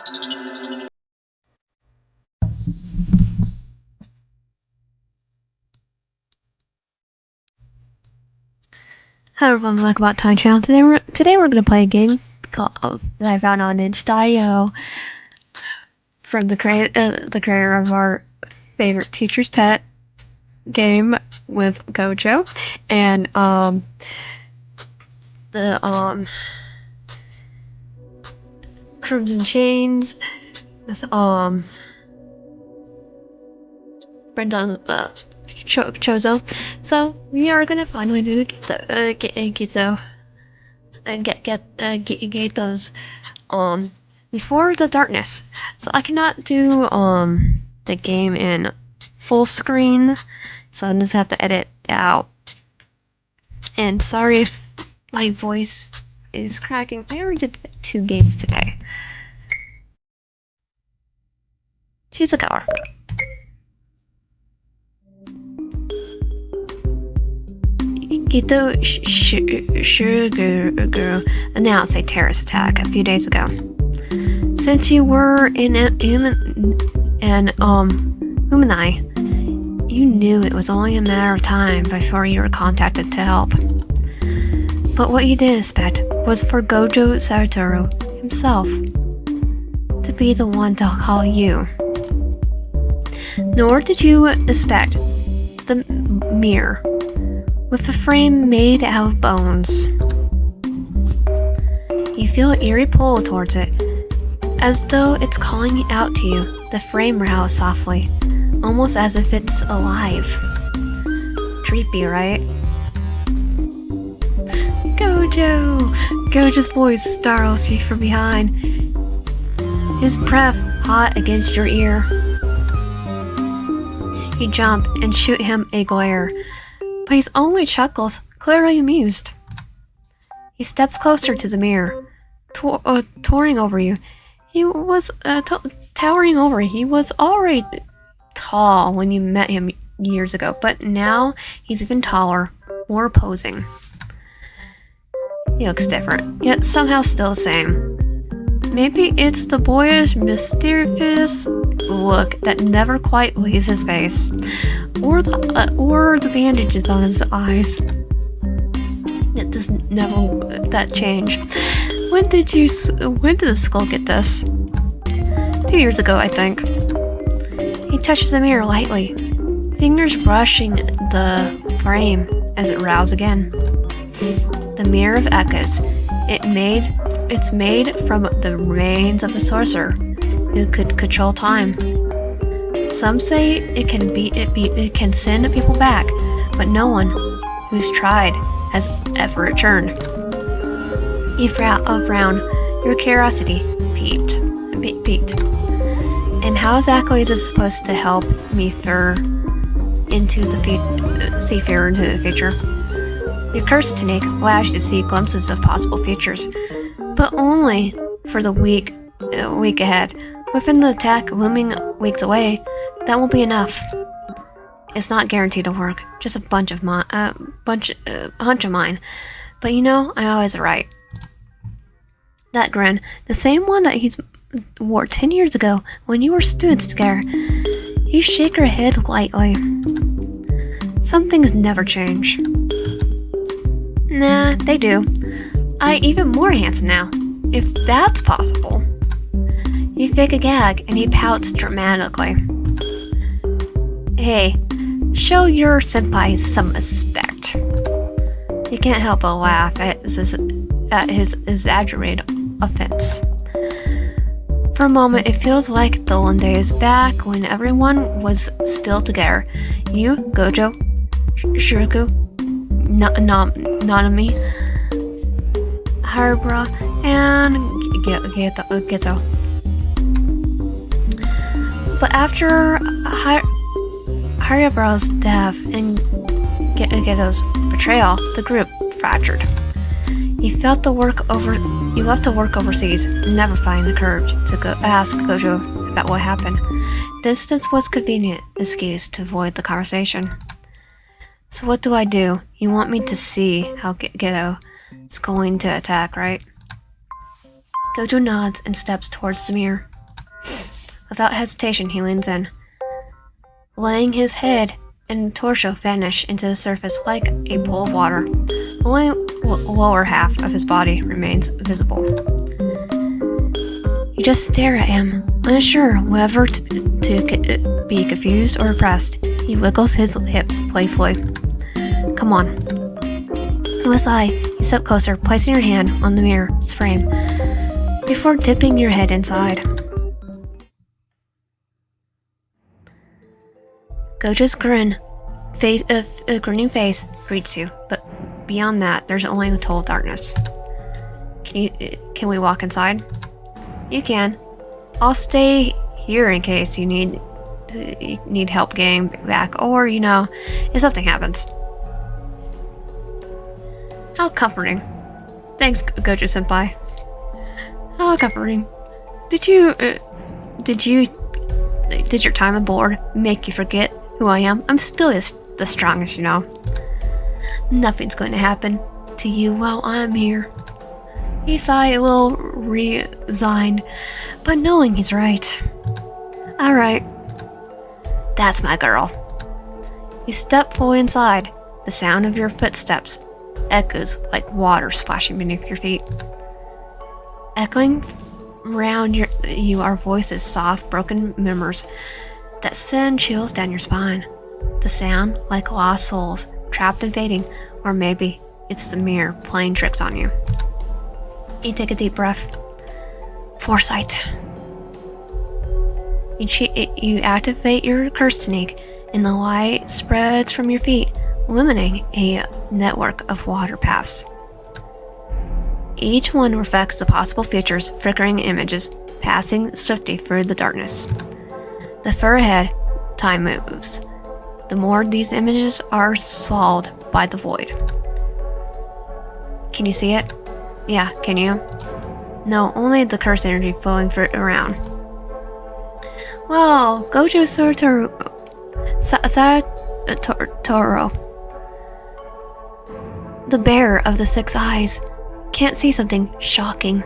Hello everyone, welcome back to my channel. Today we're gonna play a game that I found on itch.io from the creator of our favorite teacher's pet game with Gojo and the Crimson Chains with Brenda Chozo. So we are gonna finally do Geto and get those before the darkness. So I cannot do the game in full screen, so I just have to edit out. And sorry if my voice is cracking. I already did 2 games today. Choose a color. Geto Suguru announced a terrorist attack a few days ago. Since you were in Umanai, you knew it was only a matter of time before you were contacted to help. But what you didn't expect was for Gojo Satoru himself to be the one to call you. Nor did you expect the mirror with a frame made out of bones. You feel an eerie pull towards it, as though it's calling out to you. The frame rattles softly, almost as if it's alive. Creepy, right? Gojo! Gojo's voice startles you from behind, his breath hot against your ear. You jump and shoot him a glare, but he only chuckles, clearly amused. He steps closer to the mirror, towering over you. He was towering over. He was already tall when you met him years ago, but now he's even taller, more imposing. He looks different, yet somehow still the same. Maybe it's the boyish, mysterious look that never quite leaves his face, or the bandages on his eyes. It does never that change. When did the skull get this? 2 years ago, I think. He touches the mirror lightly, fingers brushing the frame as it roused again. The mirror of echoes. It's made from the remains of a sorcerer who could control time. Some say it can send people back, but no one who's tried has ever returned. You frown, your curiosity piqued. And how exactly is this supposed to help me into the future? Your cursed technique allows you to see glimpses of possible futures, but only for the week ahead. Within the attack looming weeks away, that won't be enough. It's not guaranteed to work, just a hunch of mine. But you know, I'm always right. That grin, the same one that he wore 10 years ago when you were students together. You shake your head lightly. Some things never change. Nah, they do. I'm even more handsome now, if that's possible. You fake a gag and he pouts dramatically. Hey, show your senpai some respect. You can't help but laugh at his exaggerated offense. For a moment, it feels like the old days back when everyone was still together. You, Gojo, Shuriku, Nanami, Haribara, and Geto. But after Haribara's death and Geto's betrayal, the group fractured. You left to work overseas, never finding the courage to ask Gojo about what happened. Distance was a convenient excuse to avoid the conversation. So what do I do? You want me to see how Geto is going to attack, right? Gojo nods and steps towards the mirror. Without hesitation, he leans in, letting his head and torso vanish into the surface like a pool of water. Only lower half of his body remains visible. You just stare at him, unsure whether to be confused or impressed. He wiggles his hips playfully. Come on. With a sigh, you step closer, placing your hand on the mirror's frame before dipping your head inside. Gojo's grinning face greets you, but beyond that, there's only the total darkness. Can we walk inside? You can. I'll stay here in case you need help getting back, or if something happens. How comforting. Thanks, Gojo-senpai. How comforting. Did your time aboard make you forget who I am? I'm still the strongest, Nothing's going to happen to you while I'm here. He sighed, a little resigned, but knowing he's right. Alright. That's my girl. You step fully inside. The sound of your footsteps echoes like water splashing beneath your feet. Echoing around you are voices, soft, broken murmurs that send chills down your spine. The sound like lost souls, trapped and fading, or maybe it's the mirror playing tricks on you. You take a deep breath. Foresight. You activate your curse technique, and the light spreads from your feet, illuminating a network of water paths. Each one reflects the possible futures, flickering images, passing swiftly through the darkness. The further ahead time moves, the more these images are swallowed by the void. Can you see it? Yeah, can you? No, only the curse energy flowing around. Wow, Gojo Satoru, the bearer of the 6 eyes, can't see something shocking.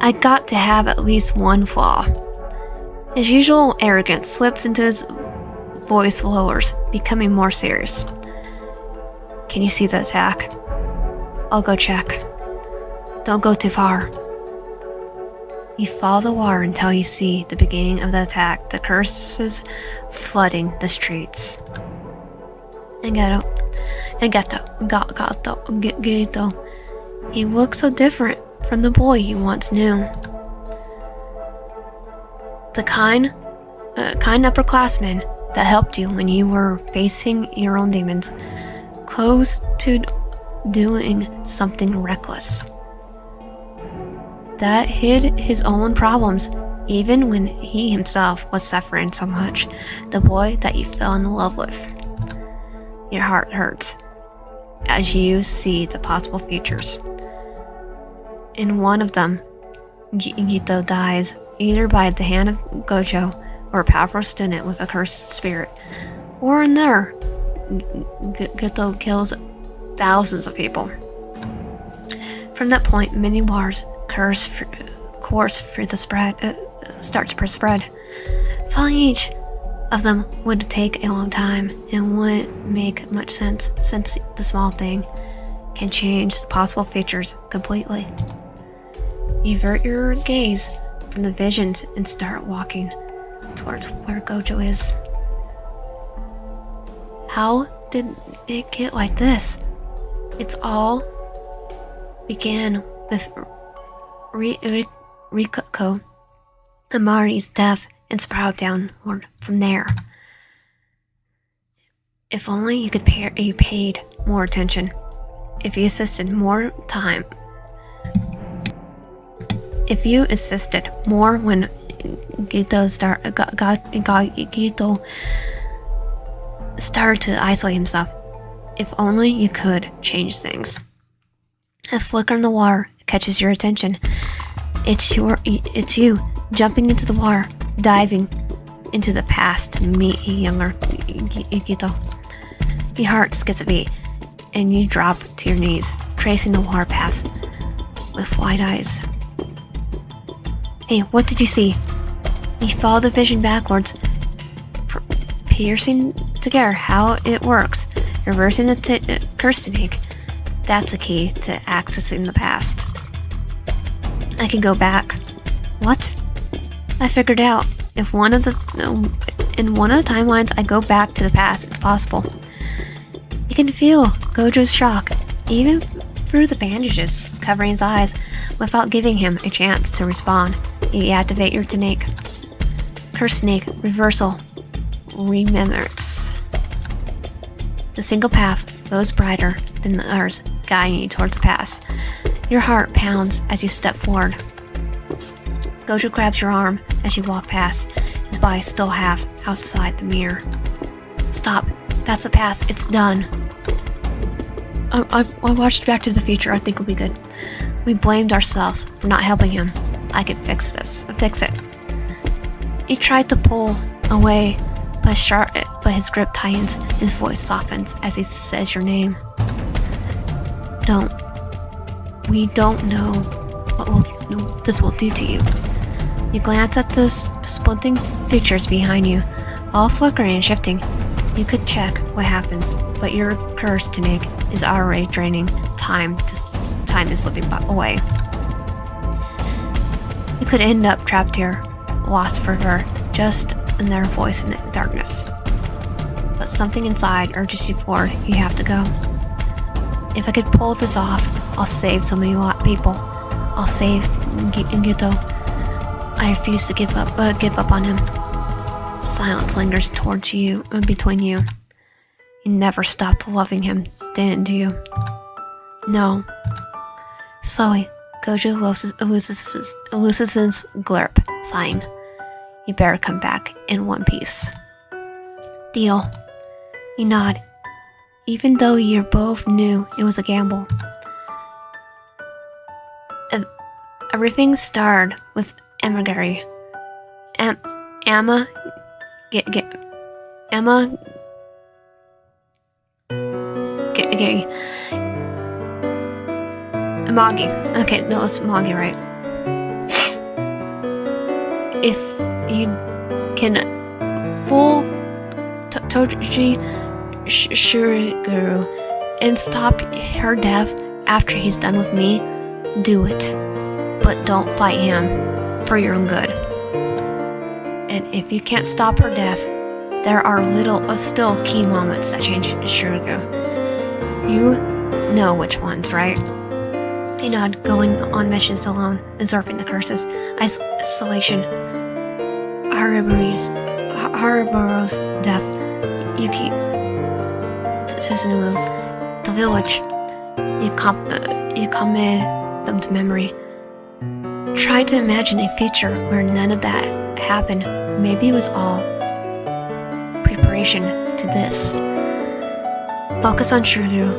I got to have at least one flaw. His usual arrogance slips into his voice lowers, becoming more serious. Can you see the attack? I'll go check. Don't go too far. You follow the water until you see the beginning of the attack, the curses flooding the streets. And Geto, he looks so different from the boy you once knew. The kind upperclassman that helped you when you were facing your own demons, close to doing something reckless. That hid his own problems, even when he himself was suffering so much. The boy that you fell in love with. Your heart hurts as you see the possible futures. In one of them, Geto dies either by the hand of Gojo or a powerful student with a cursed spirit, or in there, Geto kills thousands of people. From that point, many wars course through the start to spread. Following each of them would take a long time and wouldn't make much sense, since the small thing can change the possible futures completely. You avert your gaze from the visions and start walking towards where Gojo is. How did it get like this? It's all began with Rikako Amari's death and spiraled downward from there. If only you could you paid more attention. If you assisted more time. If you assisted more when Geto started to isolate himself. If only you could change things. A flicker in the water catches your attention. It's you jumping into the water, diving into the past to meet younger Geto. Your heart skips a beat, and you drop to your knees, tracing the water paths with wide eyes. Hey, what did you see? You follow the vision backwards, piercing together how it works, reversing the curse technique. That's the key to accessing the past. I can go back. What? I figured out. If in one of the timelines I go back to the past, it's possible. You can feel Gojo's shock, even through the bandages covering his eyes, without giving him a chance to respond. You activate your technique. Curse snake, reversal, remembrance. The single path glows brighter than the others, guiding you towards the past. Your heart pounds as you step forward. Gojo grabs your arm as you walk past, his body still half outside the mirror. Stop. That's the past. It's done. I watched Back to the Future. I think we'll be good. We blamed ourselves for not helping him. I could fix it. He tried to pull away, but his grip tightens. His voice softens as he says your name. We don't know what this will do to you. You glance at the splitting features behind you, all flickering and shifting. You could check what happens, but your curse technique is already draining. Time is slipping away. You could end up trapped here, lost forever, just another voice in the darkness. But something inside urges you forward. You have to go. If I could pull this off, I'll save so many people. I'll save Geto. I refuse to give up on him. Silence lingers towards you, between you. You never stopped loving him, didn't you? No. Slowly, Gojo loses his glurp, sighing. You better come back in one piece. Deal. You nod, even though you both knew it was a gamble. Everything started with Emma-Gary. Emma Magi. Okay, no, it's Magi, right? If you can fool Toji Suguru and stop her death after he's done with me, do it. But don't fight him for your own good. And if you can't stop her death, there are still key moments that change Suguru. You know which ones, right? You nod, going on missions alone, absorbing the curses, isolation, Hariboru's death, Yuki, Suzumu, the village. You commit them to memory. Try to imagine a future where none of that happened. Maybe it was all preparation to this. Focus on Suguru.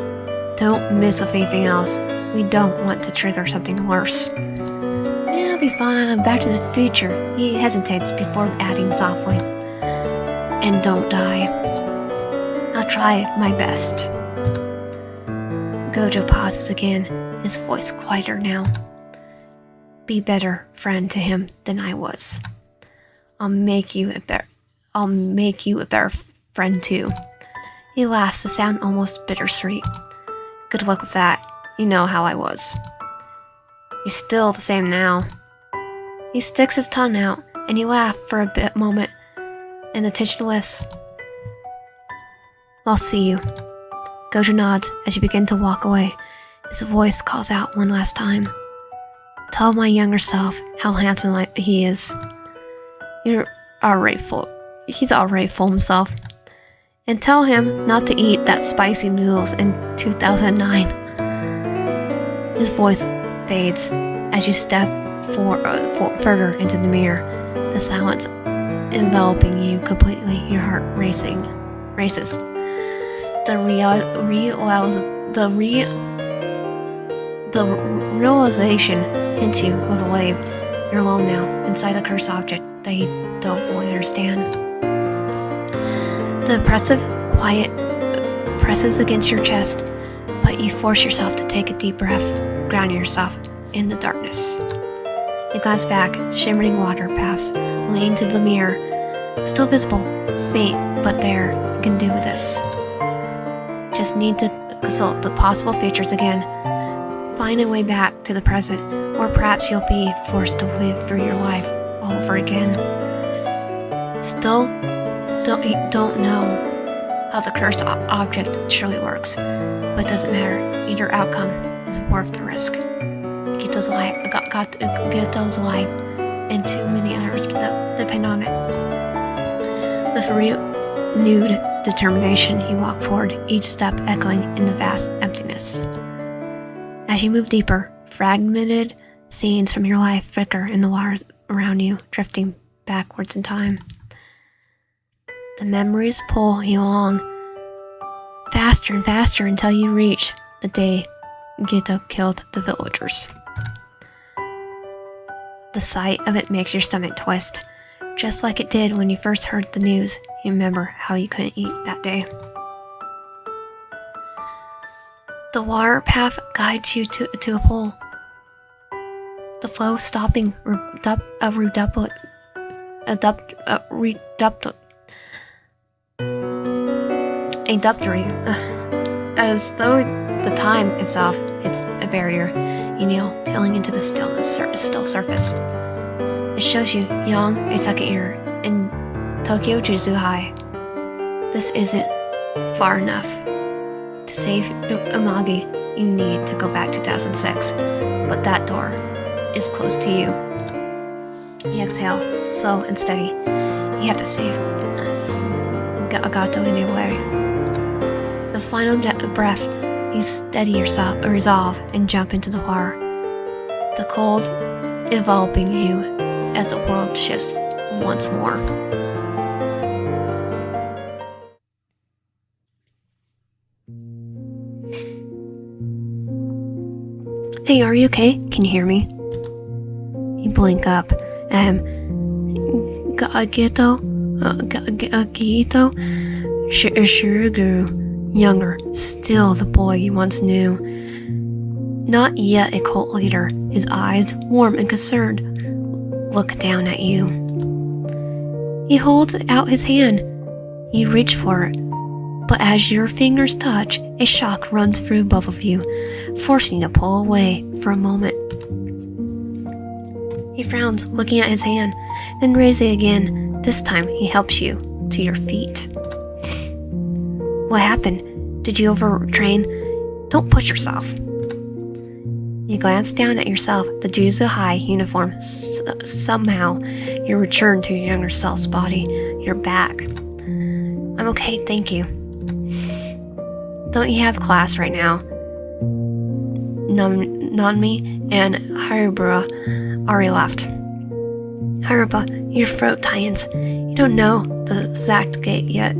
Don't mess with anything else. We don't want to trigger something worse. It'll be fine. Back to the Future. He hesitates before adding softly. And don't die. I'll try my best. Gojo pauses again, his voice quieter now. Be better friend to him than I was. I'll make you a better friend too. He laughs, the sound almost bittersweet. Good luck with that. You know how I was. You're still the same now. He sticks his tongue out, and you laugh for a moment, and the tension lifts. I'll see you. Gojo nods as you begin to walk away. His voice calls out one last time. Tell my younger self how handsome he is. He's already full himself. And tell him not to eat that spicy noodles in 2009. His voice fades as you step further into the mirror, the silence enveloping you completely, your heart races. The realization hits you with a wave. You're alone now, inside a cursed object that you don't fully understand. The oppressive quiet presses against your chest, but you force yourself to take a deep breath, grounding yourself in the darkness. You glance back, shimmering water paths leading to the mirror. Still visible, faint, but there. You can do this. Just need to consult the possible futures again. Find a way back to the present, or perhaps you'll be forced to live through your life all over again. Still, don't know how the cursed object truly works, but it doesn't matter. Either outcome is worth the risk. Geto's life, Geto's life, and too many others depend on it. With renewed determination, you walk forward, each step echoing in the vast emptiness. As you move deeper, fragmented scenes from your life flicker in the waters around you, drifting backwards in time. The memories pull you along, faster and faster until you reach the day Geto killed the villagers. The sight of it makes your stomach twist, just like it did when you first heard the news. You remember how you couldn't eat that day. The water path guides you to a pool. The flow stopping reductory, as though the time itself hits a barrier. You kneel, peeling into the still surface. It shows you young, a second year, in Tokyo Jujutsu High. This isn't far enough. To save Amagi, you need to go back to 2006, but that door is close to you. You exhale, slow and steady. You have to save Agato anyway. The final breath, you steady yourself, resolve, and jump into the water. The cold enveloping you as the world shifts once more. Hey, are you okay? Can you hear me? You blink up. Geto Suguru, younger, still the boy you once knew. Not yet a cult leader, his eyes, warm and concerned, look down at you. He holds out his hand. You reach for it, but as your fingers touch, a shock runs through both of you, forcing you to pull away for a moment. He frowns, looking at his hand, then raises it again. This time, he helps you to your feet. What happened? Did you overtrain? Don't push yourself. You glance down at yourself, the Jujutsu High uniform. Somehow, you return to your younger self's body. You're back. I'm okay, thank you. Don't you have class right now? Nanmi and Haribura already left. Haribura, your throat tightens. You don't know the exact date yet,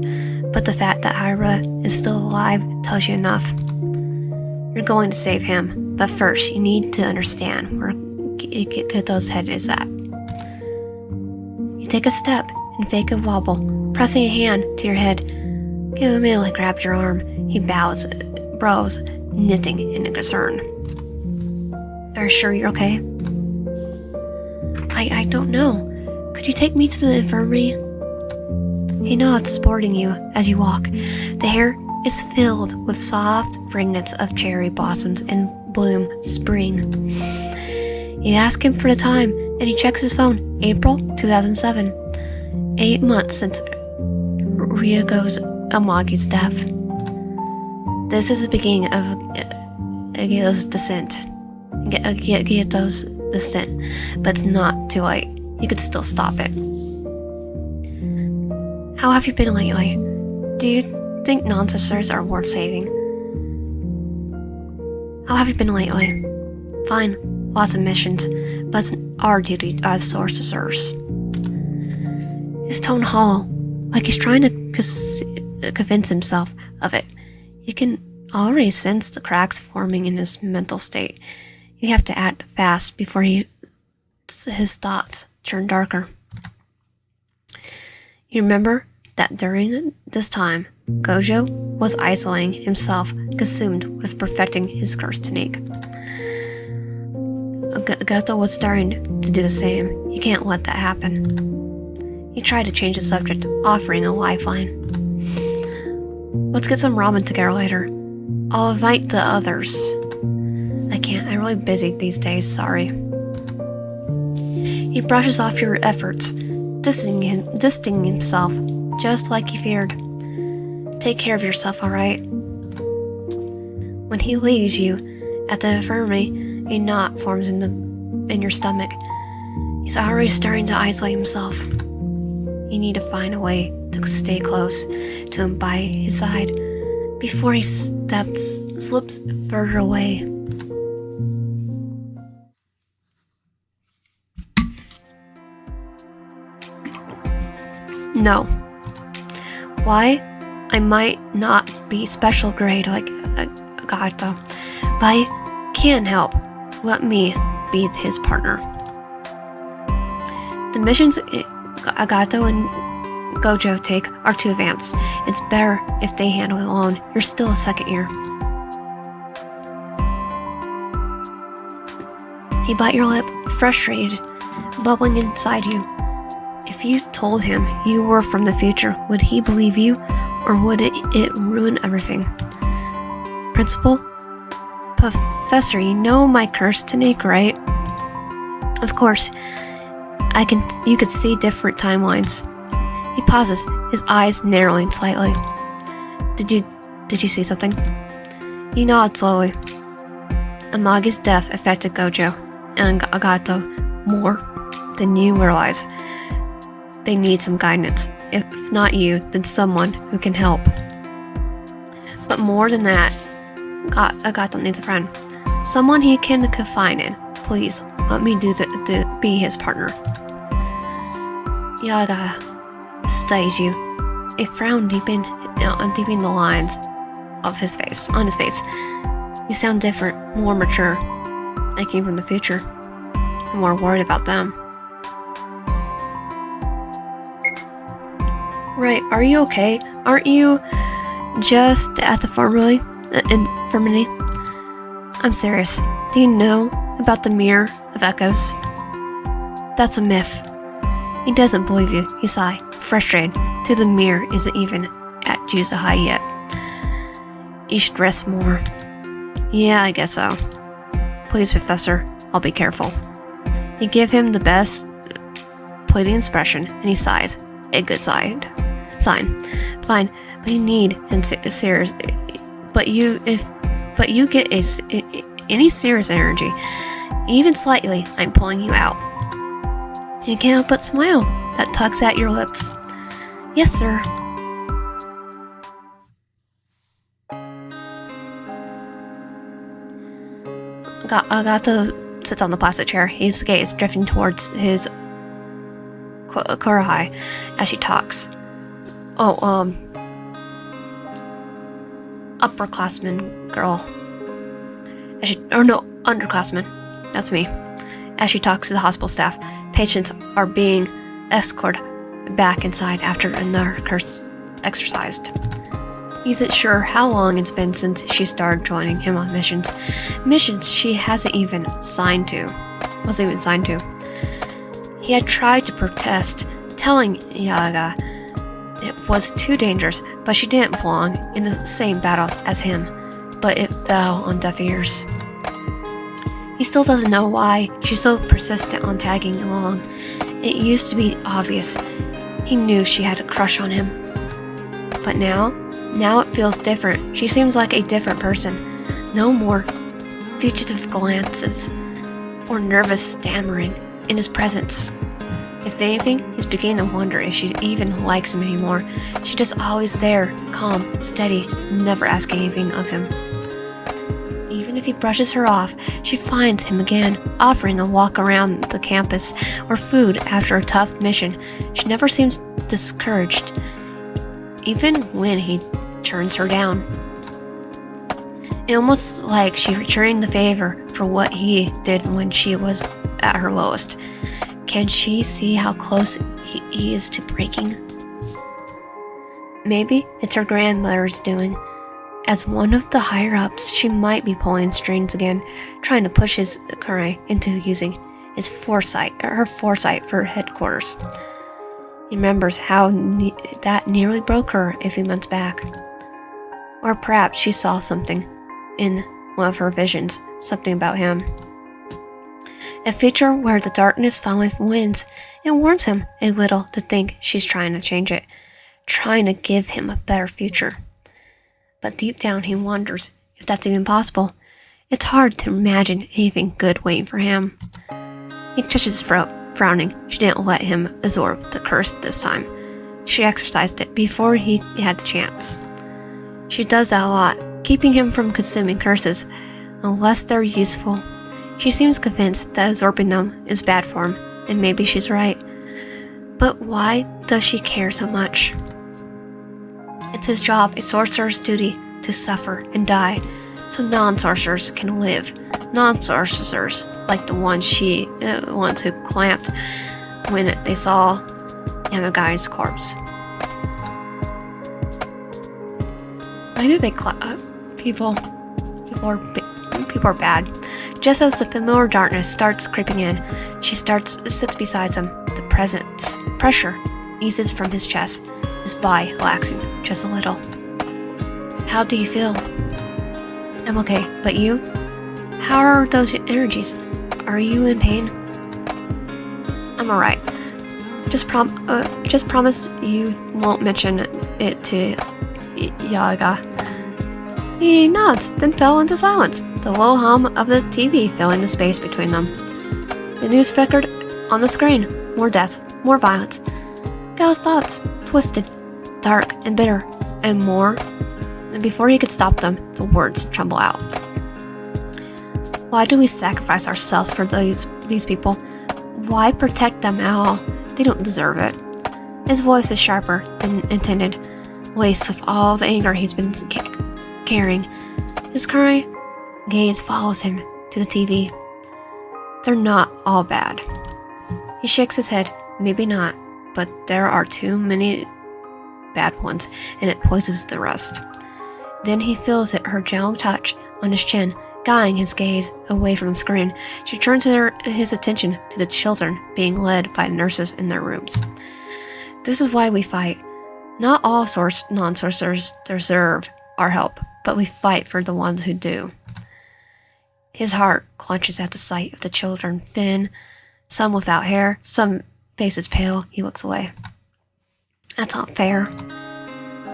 but the fact that Haribura is still alive tells you enough. You're going to save him, but first you need to understand where Geto's head is at. You take a step and fake a wobble, pressing a hand to your head. Gito immediately grabs your arm. He bows, brows knitting in concern. Are you sure you're okay? I don't know. Could you take me to the infirmary? He nods, supporting you as you walk. The air is filled with soft fragrance of cherry blossoms in bloom spring. You ask him for the time, and he checks his phone. April 2007. 8 months since Ryugo's Amagi's death. This is the beginning of Geto's descent. Geto's descent, but it's not too late. You could still stop it. How have you been lately? Do you think non-sisters are worth saving? How have you been lately? Fine, lots of missions, but it's our duty as sorcerers. His tone hollow, like he's trying to convince himself of it. You can already sense the cracks forming in his mental state. You have to act fast before his thoughts turn darker. You remember that during this time, Gojo was isolating himself, consumed with perfecting his cursed technique. Geto was starting to do the same. He can't let that happen. He tried to change the subject, offering a lifeline. Let's get some ramen together later. I'll invite the others. I can't. I'm really busy these days. Sorry. He brushes off your efforts, distancing himself, just like he feared. Take care of yourself, alright? When he leaves you at the infirmary, a knot forms in your stomach. He's already starting to isolate himself. You need to find a way to stay close to him by his side before he slips further away. No. Why? I might not be special grade like Geto, but I can help. Let me be his partner. The missions Geto and Gojo take are too advanced. It's better if they handle it alone. You're still a second year. He bit your lip, frustrated, bubbling inside you. If you told him you were from the future, would he believe you, or would it ruin everything? Principal? Professor, you know my curse technique, right? Of course. You could see different timelines. He pauses, his eyes narrowing slightly. Did you see something? He nodded slowly. Amagi's death affected Gojo and Geto more than you realize. They need some guidance. If not you, then someone who can help. But more than that, Geto needs a friend. Someone he can confide in. Please, let me be his partner. Yaga studies you. A frown deepened the lines on his face. You sound different, more mature. I came from the future. I'm more worried about them. Right, are you okay? Aren't you just at the infirmary? I'm serious. Do you know about the Mirror of Echoes? That's a myth. He doesn't believe you, he sighed, frustrated. To the mirror isn't even at Jujutsu High yet. You should rest more. Yeah, I guess so. Please, Professor, I'll be careful. You give him the best pleading expression, and he sighs. A good sign. Fine, but you need serious. But you get any serious energy, even slightly, I'm pulling you out. You can't help but smile. That tugs at your lips. Yes, sir. Geto sits on the plastic chair, his gaze drifting towards his Kurahai as she talks. Upperclassman girl. Underclassman. That's me. As she talks to the hospital staff, patients are being escorted back inside after another curse exercised. He isn't sure how long it's been since she started joining him on missions she wasn't even signed to. He had tried to protest, telling Yaga it was too dangerous, but she didn't belong in the same battles as him, but it fell on deaf ears. He still doesn't know why she's so persistent on tagging along. It used to be obvious. He knew she had a crush on him. But now it feels different. She seems like a different person. No more fugitive glances or nervous stammering in his presence. If anything, he's beginning to wonder if she even likes him anymore. She's just always there, calm, steady, never asking anything of him. Even if he brushes her off, she finds him again, offering a walk around the campus or food after a tough mission. She never seems discouraged, even when he turns her down. It's almost like she's returning the favor for what he did when she was at her lowest. Can she see how close he is to breaking? Maybe it's her grandmother's doing. As one of the higher-ups, she might be pulling strings again, trying to push his Kure into using her foresight for headquarters. He remembers how that nearly broke her a few months back. Or perhaps she saw something in one of her visions, something about him. A feature where the darkness finally wins. It warns him a little to think she's trying to change it, trying to give him a better future. But deep down he wonders if that's even possible. It's hard to imagine anything good waiting for him. He touches his throat, frowning. She didn't let him absorb the curse this time. She exercised it before he had the chance. She does that a lot, keeping him from consuming curses, unless they're useful. She seems convinced that absorbing them is bad for him, and maybe she's right. But why does she care so much? It's his job, a sorcerer's duty, to suffer and die, so non-sorcerers can live. Non-sorcerers, like the ones who clamped when they saw Yamagai's corpse. Why do they people are bad. Just as the familiar darkness starts creeping in, she sits beside him. The pressure eases from his chest, his body relaxing just a little. How do you feel? I'm okay, but you? How are those energies? Are you in pain? I'm alright. Just promise you won't mention it to Yaga. He nods, then fell into silence, the low hum of the TV filling the space between them. The news flickered on the screen. More deaths, more violence. Gal's thoughts, twisted, dark and bitter, and more. And before he could stop them, the words tremble out. Why do we sacrifice ourselves for these people? Why protect them at all? They don't deserve it. His voice is sharper than intended, laced with all the anger he's been carrying. His current gaze follows him to the TV. They're not all bad. He shakes his head. Maybe not, but there are too many bad ones, and it poisons the rest. Then he feels her gentle touch on his chin, guiding his gaze away from the screen. She turns his attention to the children being led by nurses in their rooms. This is why we fight. Not all non-sorcerers deserve our help, but we fight for the ones who do. His heart clenches at the sight of the children, thin, some without hair, some faces pale. He looks away. That's not fair.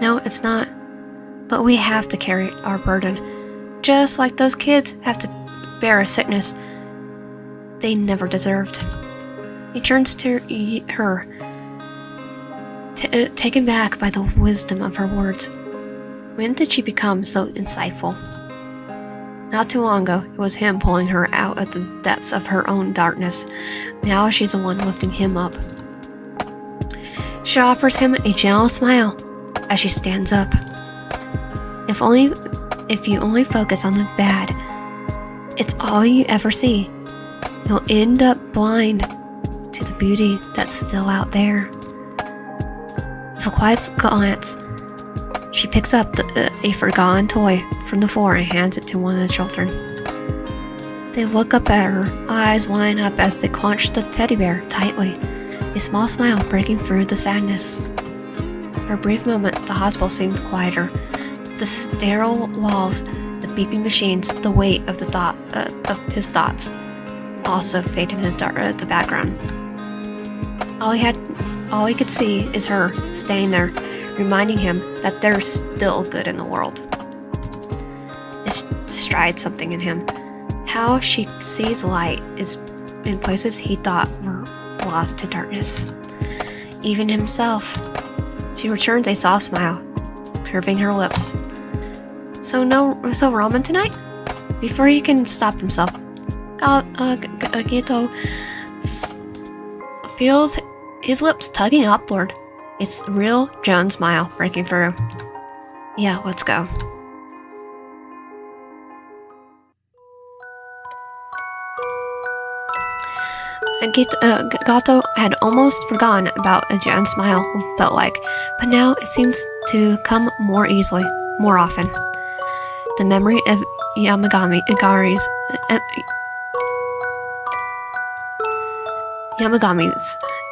No, it's not. But we have to carry our burden, just like those kids have to bear a sickness they never deserved. He turns to her, taken back by the wisdom of her words. When did she become so insightful? Not too long ago, it was him pulling her out of the depths of her own darkness. Now she's the one lifting him up. She offers him a gentle smile as she stands up. If you only focus on the bad, it's all you ever see. You'll end up blind to the beauty that's still out there. With a quiet glance, she picks up a forgotten toy from the floor and hands it to one of the children. They look up at her, eyes line up as they clench the teddy bear tightly, a small smile breaking through the sadness. For a brief moment, the hospital seemed quieter. The sterile walls, the beeping machines, the weight of his thoughts also faded in the background. All he could see is her staying there, reminding him that there's still good in the world. It strides something in him. How she sees light is in places he thought were lost to darkness. Even himself. She returns a soft smile, curving her lips. So ramen tonight? Before he can stop himself, Geto feels his lips tugging upward. It's real Joan smile breaking through. Yeah, let's go. Geto had almost forgotten about a Joan smile felt like, but now it seems to come more easily, more often. the memory of Yamagami's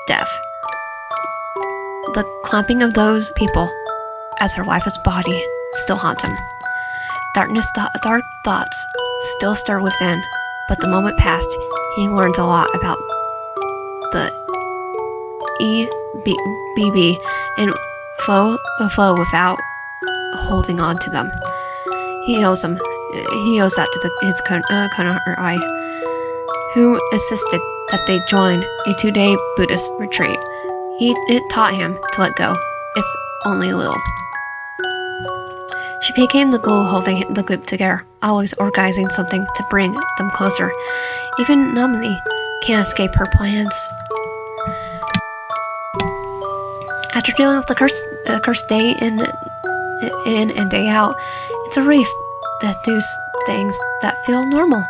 death. The clamping of those people as her lifeless body still haunts him. Dark thoughts still stir within, but the moment passed, he learns a lot about the EBB and flow without holding on to them. He owes that to his Konorai, who insisted that they join a 2-day Buddhist retreat. It taught him to let go, if only a little. She became the glue holding the group together, always organizing something to bring them closer. Even Namini can't escape her plans. After dealing with the cursed day in and day out, it's a relief to do things that feel normal.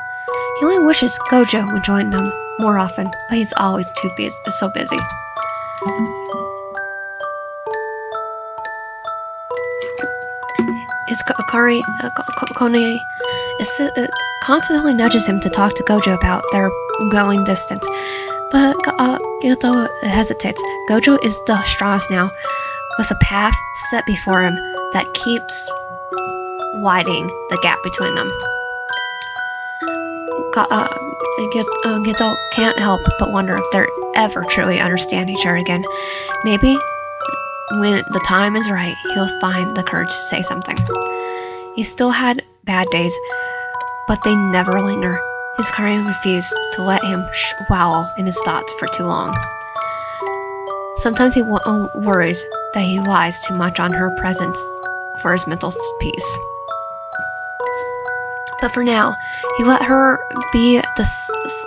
He only wishes Gojo would join them more often, but he's always so busy. His Kone constantly nudges him to talk to Gojo about their growing distance, but Geto hesitates. Gojo is the strongest now, with a path set before him that keeps widening the gap between them. Geto can't help but wonder if they'll ever truly understand each other again. Maybe when the time is right, he'll find the courage to say something. He still had bad days, but they never linger. His Karen refused to let him wallow in his thoughts for too long. Sometimes he worries that he relies too much on her presence for his mental peace. But for now, he let her be the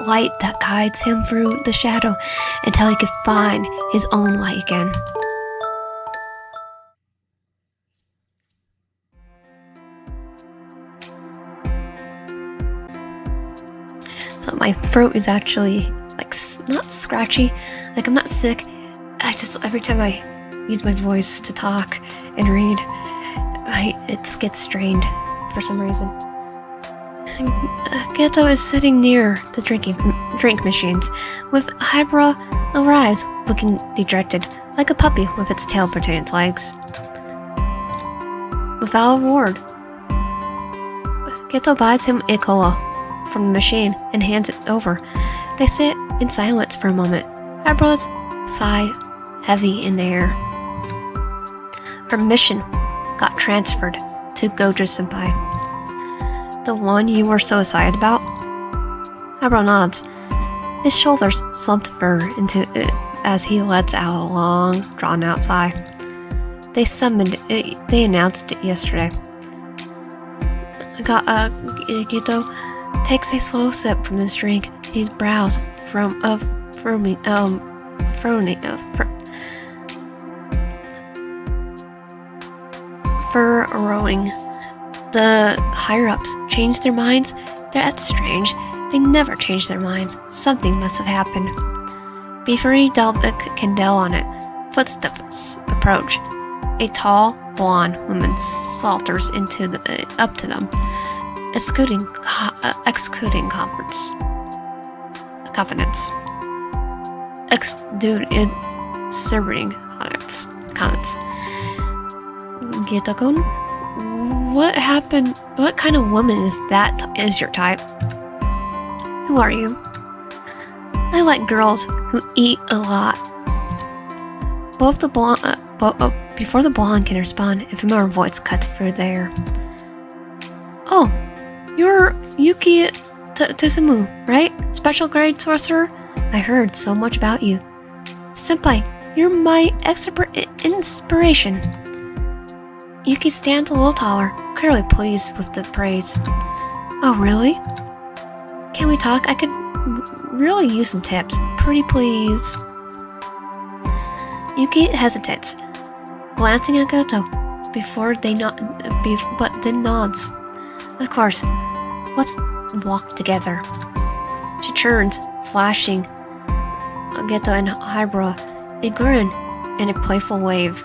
light that guides him through the shadow until he could find his own light again. So my throat is actually not scratchy, I'm not sick. Every time I use my voice to talk and read, it gets strained for some reason. Geto is sitting near the drink machines, with Hybra arrives looking dejected, like a puppy with its tail between its legs. Without a word, Geto buys him a cola from the machine and hands it over. They sit in silence for a moment. Hybra's sigh heavy in the air. Her mission got transferred to Gojo-senpai. The one you were so excited about? Hybra nods. His shoulders slumped further into it as he lets out a long, drawn-out sigh. They announced it yesterday. Geto takes a slow sip from his drink. His brows furrowing. The higher-ups changed their minds? That's strange. They never change their minds. Something must have happened. Before he delved a candle on it, footsteps approach. A tall, blonde woman saunters up to them, executing confidence. Exerting comments. Geto-kun? What happened? What kind of woman is your type? Who are you? I like girls who eat a lot. Before the blonde can respond, a familiar voice cuts through the air. Oh, you're Yuki Tsumu, right? Special grade sorcerer? I heard so much about you. Senpai, you're my inspiration. Yuki stands a little taller, clearly pleased with the praise. Oh, really? Can we talk? I could really use some tips. Pretty please. Yuki hesitates, glancing at Geto but then nods. Of course, let's walk together. She turns, flashing Geto and Hybra a grin and a playful wave.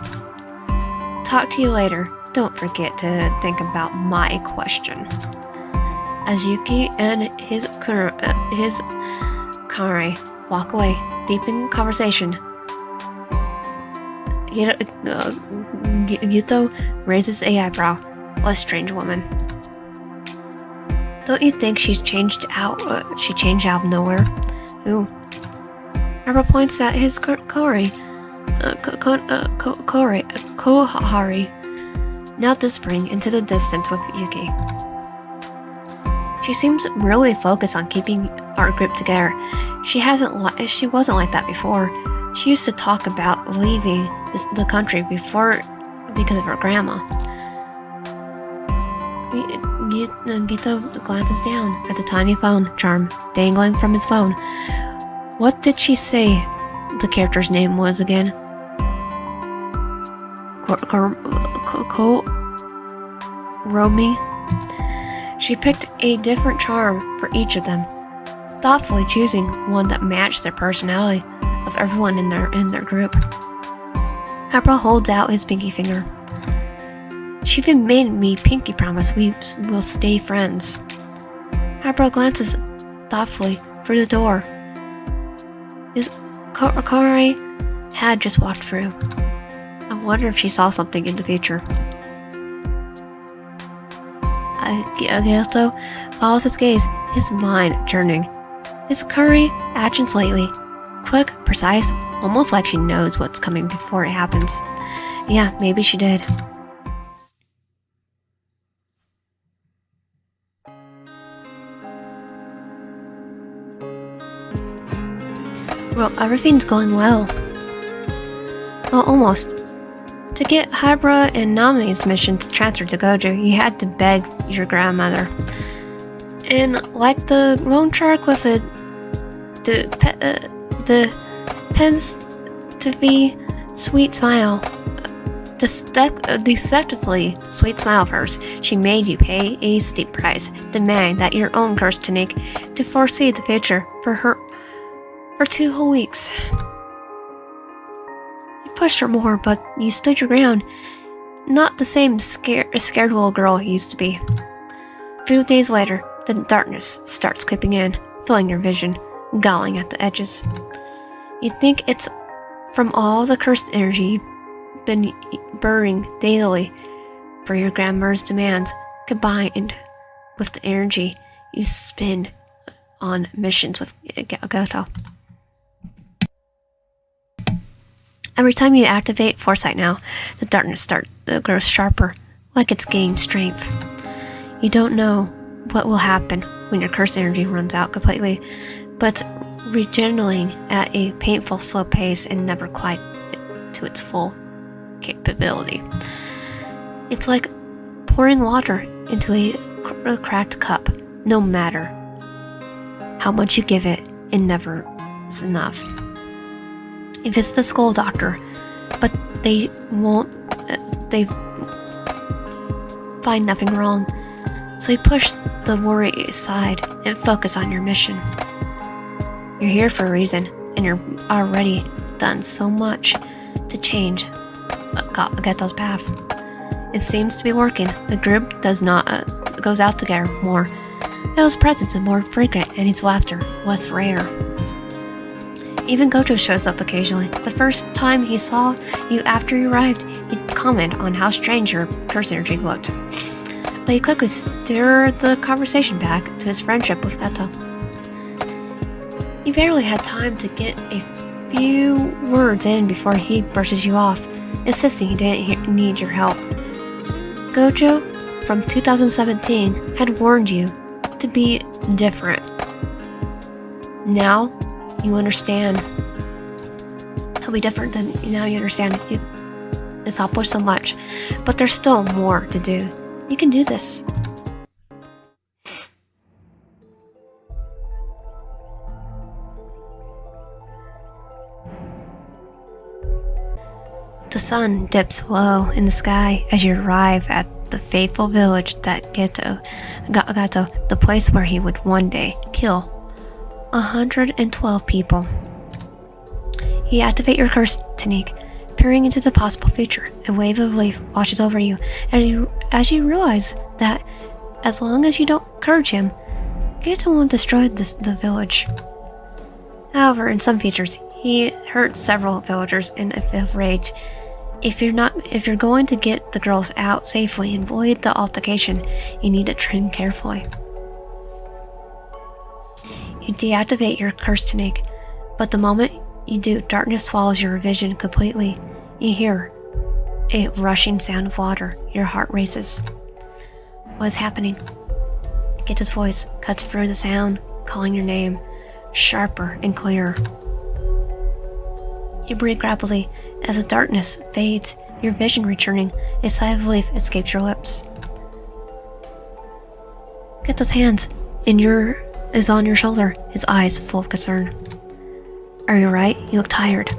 Talk to you later. don't forget to think about my question. As Yuki and his Kare walk away, deep in conversation, Geto raises a eyebrow. What a strange woman. Don't you think she changed out of nowhere? Who? Harper points at his Kohari, now whispering into the distance with Yuki. She seems really focused on keeping our group together. She wasn't like that before. She used to talk about leaving the country before because of her grandma. Geto glances down at the tiny phone charm dangling from his phone. What did she say the character's name was again? Romy? She picked a different charm for each of them, thoughtfully choosing one that matched their personality of everyone in their group. Harper holds out his pinky finger. She even made me pinky promise we will stay friends. Harper glances thoughtfully through the door. His Kare had just walked through. I wonder if she saw something in the future. Geto follows his gaze, his mind churning. His Kare actions lately, quick, precise, almost like she knows what's coming before it happens. Yeah, maybe she did. Well, everything's going well. Well, almost. To get Hybra and Nami's missions transferred to Gojo, you had to beg your grandmother. And like the lone shark with the deceptively sweet smile, deceptively sweet smile of hers, she made you pay a steep price, demanding that your own curse technique to foresee the future for 2 whole weeks. You pushed her more, but you stood your ground. Not the same scared little girl you used to be. A few days later, the darkness starts creeping in, filling your vision, galling at the edges. You think it's from all the cursed energy you've been burning daily for your grandmother's demands, combined with the energy you spend on missions with Geto. Every time you activate Foresight now, the darkness grows sharper, like it's gaining strength. You don't know what will happen when your curse energy runs out completely, but regenerating at a painful, slow pace and never quite to its full capability. It's like pouring water into a cracked cup. No matter how much you give it, it never is enough. He visits the school doctor, but they find nothing wrong. So you push the worry aside and focus on your mission. You're here for a reason, and you're already done so much to change Geto's path. It seems to be working. The group goes out together more. Geto's presence is more frequent, and his laughter less rare. Even Gojo shows up occasionally. The first time he saw you after you arrived, he'd comment on how strange your curse energy looked. But he quickly steered the conversation back to his friendship with Geto. You barely had time to get a few words in before he brushes you off, insisting he didn't need your help. Gojo, from 2017, had warned you to be different. Now, you understand. He'll be different than now. You understand. You accomplished so much, but there's still more to do. You can do this. The sun dips low in the sky as you arrive at the fateful village that Geto, the place where he would one day kill 112 people. You activate your curse technique, peering into the possible future. A wave of relief washes over you as you realize that as long as you don't encourage him, Geto won't destroy the village. However, in some features, he hurt several villagers in a fit of rage. If you're going to get the girls out safely and avoid the altercation, you need to tread carefully. You deactivate your curse technique, but the moment you do, darkness swallows your vision completely. You hear a rushing sound of water. Your heart races. What is happening? Geto's voice cuts through the sound, calling your name, sharper and clearer. You breathe rapidly as the darkness fades, your vision returning. A sigh of relief escapes your lips. Geto's hands is on your shoulder, his eyes full of concern. Are you right? You look tired.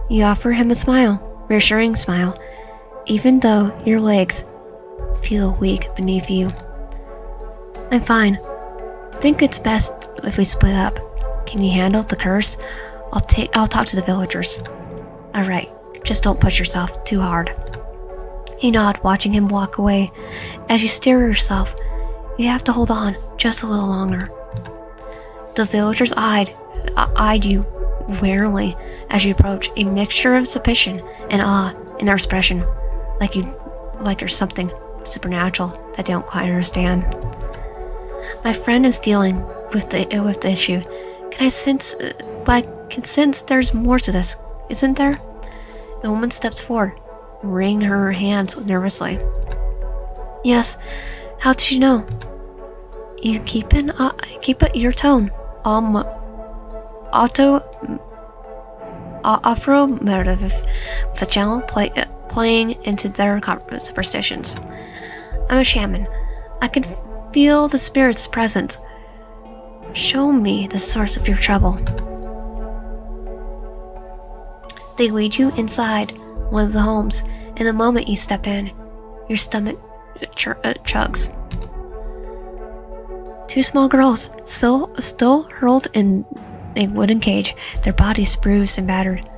You offer him a smile, reassuring smile, even though your legs feel weak beneath you. I'm fine. Think it's best if we split up. Can you handle the curse? I'll talk to the villagers. Alright, just don't push yourself too hard. You nod, watching him walk away. As you stare at yourself, you have to hold on just a little longer. The villagers eyed you warily as you approach, a mixture of suspicion and awe in their expression, like you're something supernatural that they don't quite understand. My friend is dealing with the issue. I can sense there's more to this, isn't there? The woman steps forward, wringing her hands nervously. Yes, how did you know? You keep your tone. Afro-motive, the channel playing into their superstitions. I'm a shaman. I can feel the spirit's presence. Show me the source of your trouble. They lead you inside one of the homes, and the moment you step in, your stomach chugs. Two small girls, still hurled in a wooden cage, their bodies bruised and battered.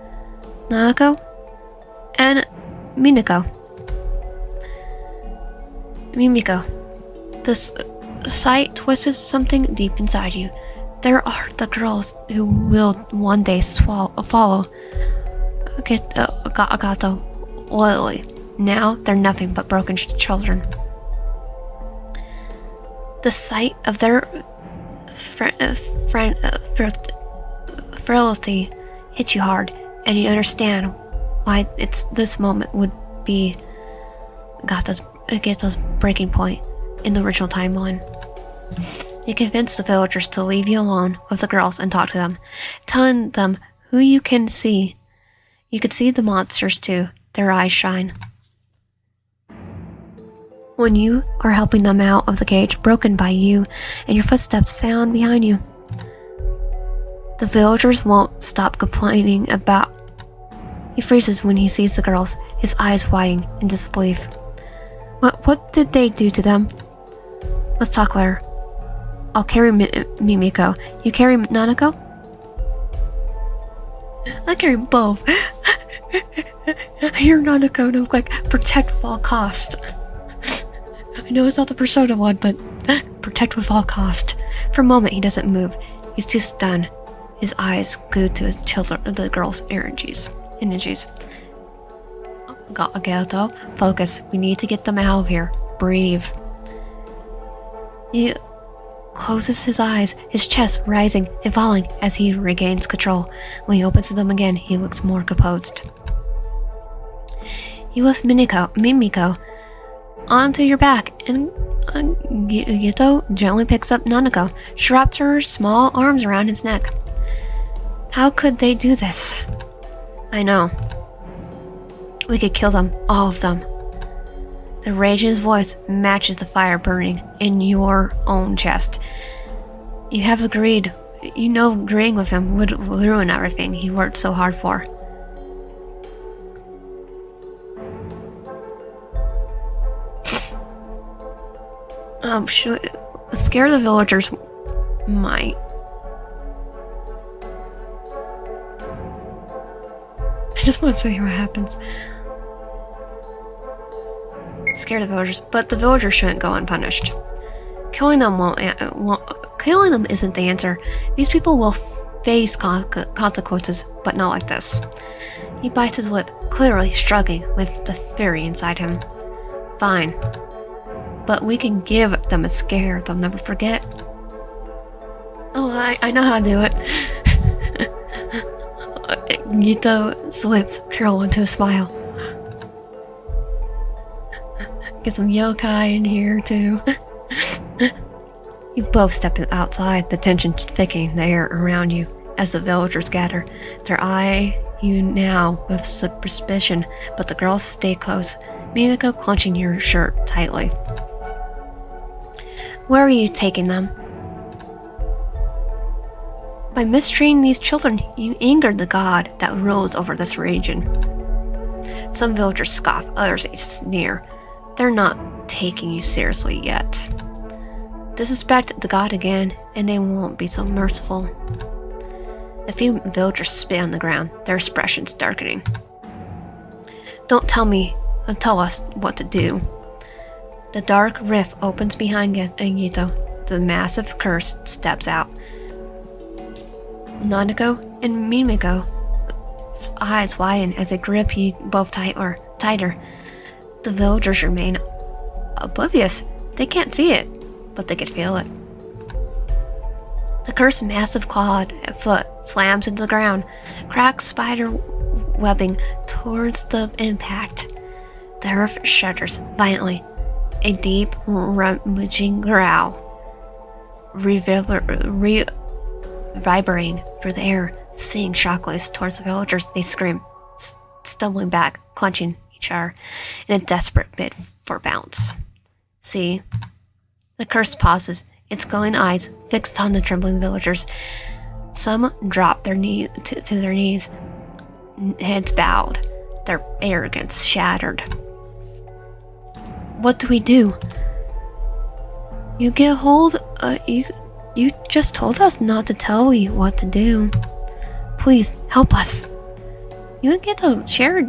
Nanako and Mimiko. This sight twists something deep inside you. There are the girls who will one day follow Gato loyally. Now they're nothing but broken children. The sight of their frailty hits you hard, and you understand why this moment would be Gato's breaking point in the original timeline. You convince the villagers to leave you alone with the girls and talk to them, telling them who you can see. You can see the monsters too. Their eyes shine. When you are helping them out of the cage broken by you, and your footsteps sound behind you, the villagers won't stop complaining about. He freezes when he sees the girls, his eyes widening in disbelief. What did they do to them? Let's talk later. I'll carry Mimiko. You carry Nanako? I carry both. You're Nanako and I'm like, protect with all cost. I know it's not the Persona one, but protect with all cost. For a moment, he doesn't move. He's too stunned. His eyes glued to the girl's energies. Geto, focus. We need to get them out of here. Breathe. He closes his eyes, his chest rising and falling as he regains control. When he opens them again, he looks more composed. He lifts Mimiko onto your back, and Geto gently picks up Nanako. She wraps her small arms around his neck. How could they do this? I know. We could kill them, all of them. The rage in his voice matches the fire burning in your own chest. You have agreed. You know agreeing with him would ruin everything he worked so hard for. Scare the villagers might. just want to see what happens. Scare the villagers, but the villagers shouldn't go unpunished. Killing them killing them isn't the answer. These people will face consequences, but not like this. He bites his lip, clearly struggling with the fury inside him. Fine. But we can give them a scare they'll never forget. Oh, I know how to do it. Geto slips Carol into a smile. Get some yokai in here, too. You both step outside, the tension thickening the air around you as the villagers gather. Their eye you now with suspicion, but the girls stay close, Mimiko clutching your shirt tightly. Where are you taking them? By mistreating these children, you angered the god that rules over this region. Some villagers scoff, others sneer. They're not taking you seriously yet. Disrespect the god again, and they won't be so merciful. A few villagers spit on the ground, their expressions darkening. Don't tell us what to do. The dark rift opens behind Geto. The massive curse steps out. Nanako and Mimiko's eyes widen as they grip you both tighter. The villagers remain oblivious. They can't see it, but they can feel it. The cursed massive clawed foot slams into the ground, cracks spider webbing towards the impact. The earth shudders violently. A deep, rummaging growl vibrating through the air, seeing shockwaves towards the villagers. They scream, stumbling back, clenching each other in a desperate bid for bounce. See? The curse pauses, its glowing eyes fixed on the trembling villagers. Some drop their to their knees, heads bowed, their arrogance shattered. What do we do? You get hold. You just told us not to tell you what to do. Please help us. You get to share a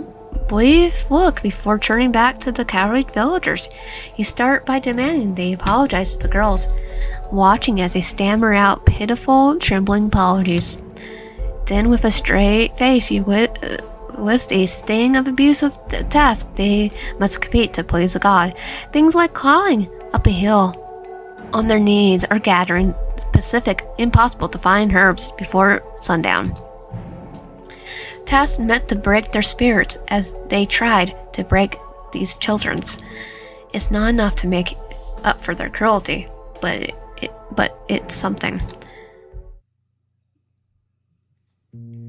brief look before turning back to the cowardly villagers. You start by demanding they apologize to the girls, watching as they stammer out pitiful, trembling apologies. Then, with a straight face, you list a string of abusive tasks they must complete to please the god. Things like climbing up a hill on their knees or gathering specific, impossible to find herbs before sundown. Tasks meant to break their spirits as they tried to break these children's. It's not enough to make up for their cruelty, but it's something.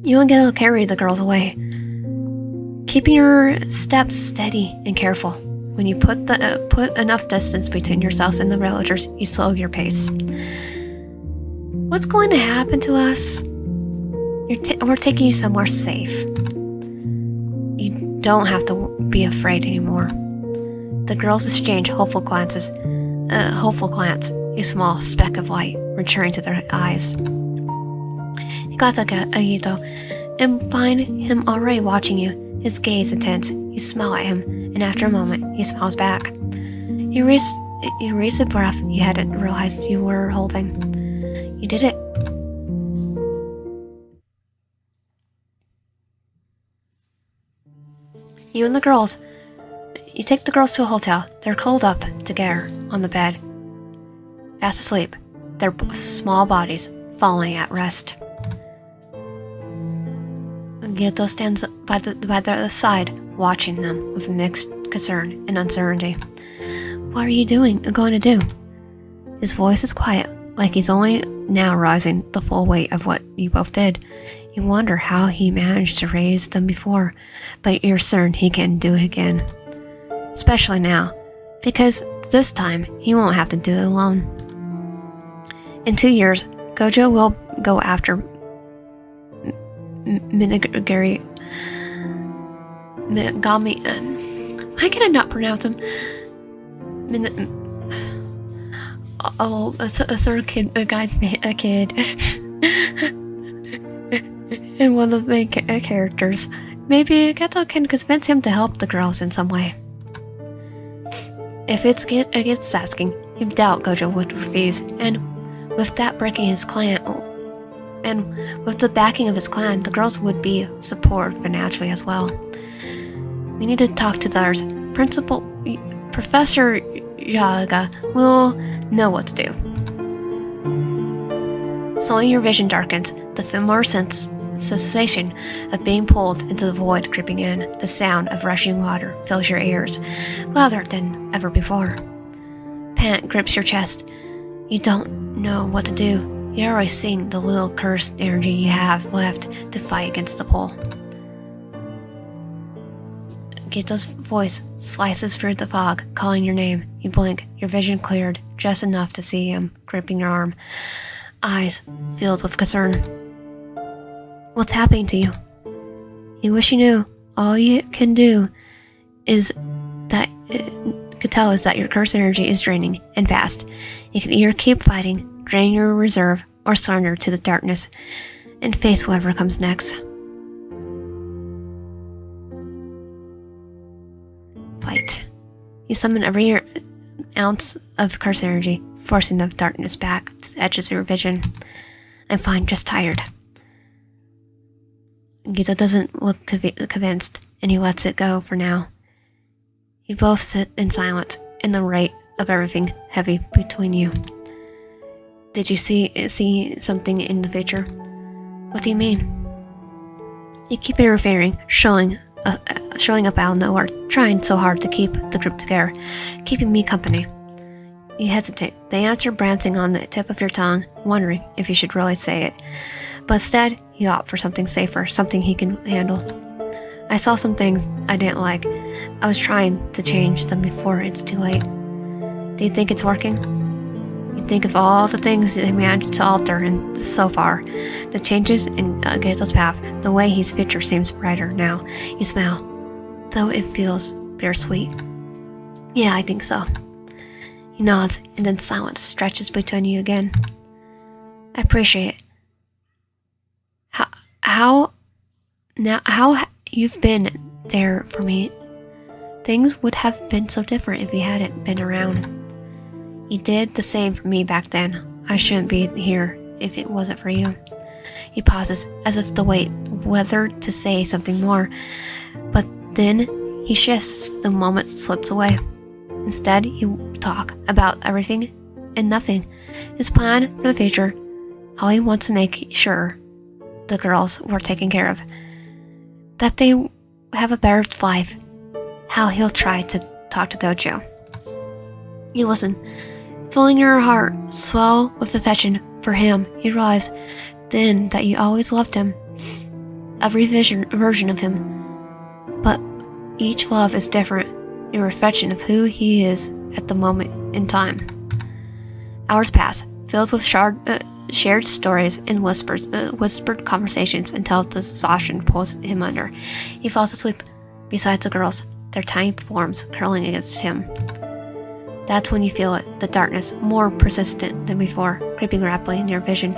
You and Geto carry the girls away, keeping your steps steady and careful. When you put enough distance between yourselves and the villagers, you slow your pace. What's going to happen to us? We're taking you somewhere safe. You don't have to be afraid anymore. The girls exchange hopeful glances. A small speck of light returning to their eyes. You got to get Geto and find him already watching you. His gaze intense. You smile at him, and after a moment, he smiles back. You raised a breath you hadn't realized you were holding. You did it. You and the girls. You take the girls to a hotel. They're curled up together on the bed, fast asleep, their small bodies falling at rest. Geto stands by the side, watching them with mixed concern and uncertainty. What are you going to do? His voice is quiet, like he's only now realizing the full weight of what you both did. You wonder how he managed to raise them before, but you're certain he can do it again. Especially now, because this time he won't have to do it alone. In 2 years, Gojo will go after Minigami. Why can I not pronounce him? A guy's a kid. And one of the main characters Maybe Geto can convince him to help the girls in some way. If it's against asking, you doubt Gojo would refuse, and with that breaking his clan, and with the backing of his clan, the girls would be supported financially as well. We need to talk to the others. Professor Yaga will know what to do. Slowly your vision darkens, the familiar sensation of being pulled into the void creeping in. The sound of rushing water fills your ears, louder than ever before. Panic grips your chest. You don't know what to do. You're already seeing the little cursed energy you have left to fight against the pull. Geto's voice slices through the fog, calling your name. You blink, your vision cleared just enough to see him gripping your arm, eyes filled with concern. What's happening to you? You wish you knew. All you can do is that could tell is that your cursed energy is draining, and fast. You can either keep fighting, drain your reserve, or surrender to the darkness and face whatever comes next. Fight. You summon every ounce of cursed energy, forcing the darkness back to the edges of your vision. I'm fine, just tired. Geto doesn't look convinced, and he lets it go for now. You both sit in silence, in the weight of everything heavy between you. Did you see something in the future? What do you mean? You keep interfering, showing up out of nowhere, trying so hard to keep the group together, keeping me company. You hesitate, the answer branching on the tip of your tongue, wondering if you should really say it. But instead, you opt for something safer, something he can handle. I saw some things I didn't like. I was trying to change them before it's too late. Do you think it's working? You think of all the things they managed to alter and so far. The changes in Geto's path, the way his future seems brighter now. You smile, though it feels bittersweet. Yeah, I think so. He nods, and then silence stretches between you again. I appreciate it. How you've been there for me. Things would have been so different if you hadn't been around. You did the same for me back then. I shouldn't be here if it wasn't for you. He pauses, as if to wait whether to say something more, but then he shifts. The moment slips away. Instead, you talk about everything and nothing. His plan for the future, how he wants to make sure the girls were taken care of, that they have a better life, how he'll try to talk to Gojo. You listen, feeling your heart swell with affection for him. You realize then that you always loved him, every version of him, but each love is different, a reflection of who he is at the moment in time. Hours pass, filled with shared stories and whispered conversations until the exhaustion pulls him under. He falls asleep beside the girls, their tiny forms curling against him. That's when you feel it, the darkness, more persistent than before, creeping rapidly in your vision.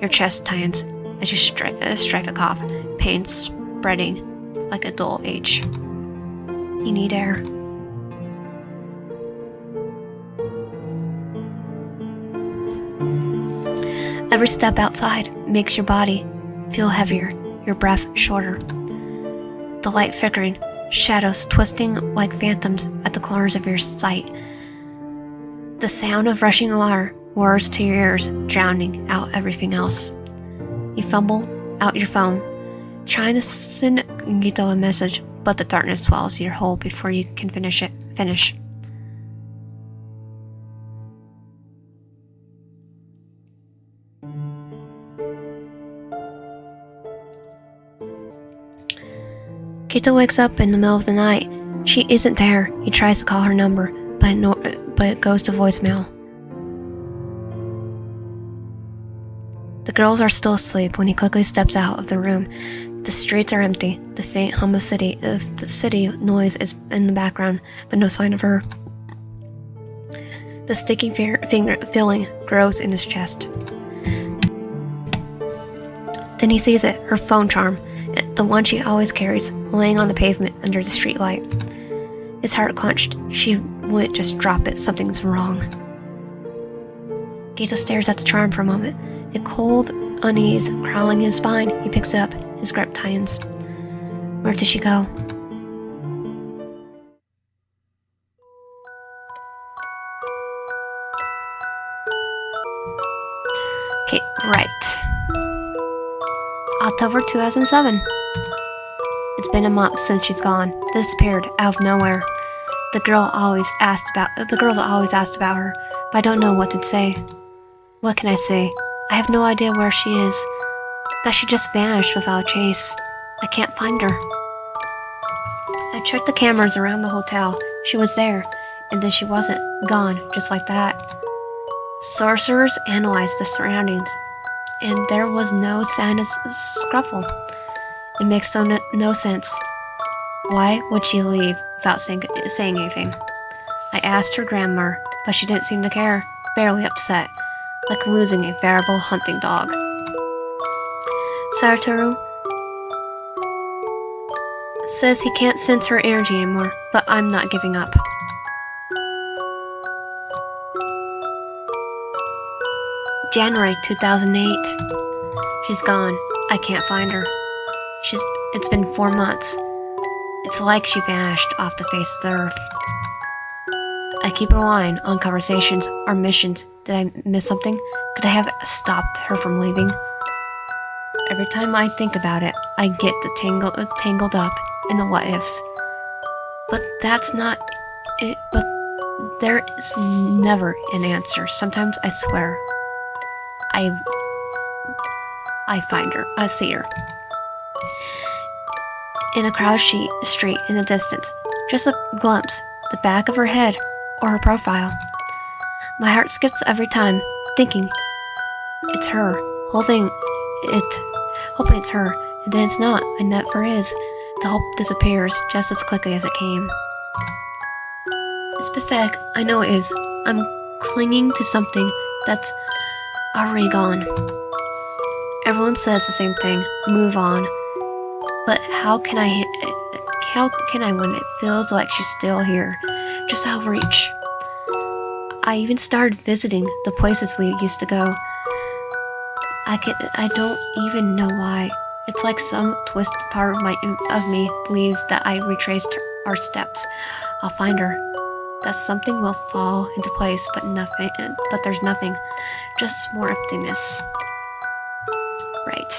Your chest tightens as you strive a cough, pain spreading like a dull ache. You need air. Every step outside makes your body feel heavier, your breath shorter. The light flickering, shadows twisting like phantoms at the corners of your sight. The sound of rushing water whirs to your ears, drowning out everything else. You fumble out your phone, trying to send Geto a message, but the darkness swallows your whole before you can finish. Geto wakes up in the middle of the night. She isn't there. He tries to call her number, but it goes to voicemail. The girls are still asleep when he quickly steps out of the room. The streets are empty. The faint hum of the city noise is in the background, but no sign of her. The sticky feeling grows in his chest. Then he sees it, her phone charm. the one she always carries, laying on the pavement under the streetlight. His heart clenched. She wouldn't just drop it. Something's wrong. Geto stares at the charm for a moment. A cold unease crawling in his spine. He picks it up. His grip tightens. Where did she go? Okay, right. October 2007. It's been a month since she's gone. Disappeared out of nowhere. The girls always asked about her, but I don't know what to say. What can I say? I have no idea where she is. That she just vanished without a chase. I can't find her. I checked the cameras around the hotel. She was there, and then she wasn't. Gone, just like that. Sorcerers analyzed the surroundings, and there was no sign of scuffle. It makes no sense. Why would she leave without saying anything? I asked her grandma, but she didn't seem to care, barely upset, like losing a veritable hunting dog. Satoru says he can't sense her energy anymore, but I'm not giving up. January 2008. She's gone. I can't find her. It's been 4 months. It's like she vanished off the face of the earth. I keep relying on conversations or missions. Did I miss something? Could I have stopped her from leaving? Every time I think about it, I get tangled up in the what ifs. But that's not it. But there is never an answer. Sometimes I swear I find her. I see her. In a crowded street in the distance, just a glimpse, the back of her head or her profile. My heart skips every time, thinking it's her, hoping it's her, and then it's not, and never is. The hope disappears just as quickly as it came. It's pathetic, I know it is. I'm clinging to something that's already gone. Everyone says the same thing, move on. But how can I when it feels like she's still here, just out of reach? I even started visiting the places we used to go. I don't even know why. It's like some twisted part of me believes that I retraced our steps. I'll find her. That something will fall into place, but there's nothing. Just more emptiness. Right.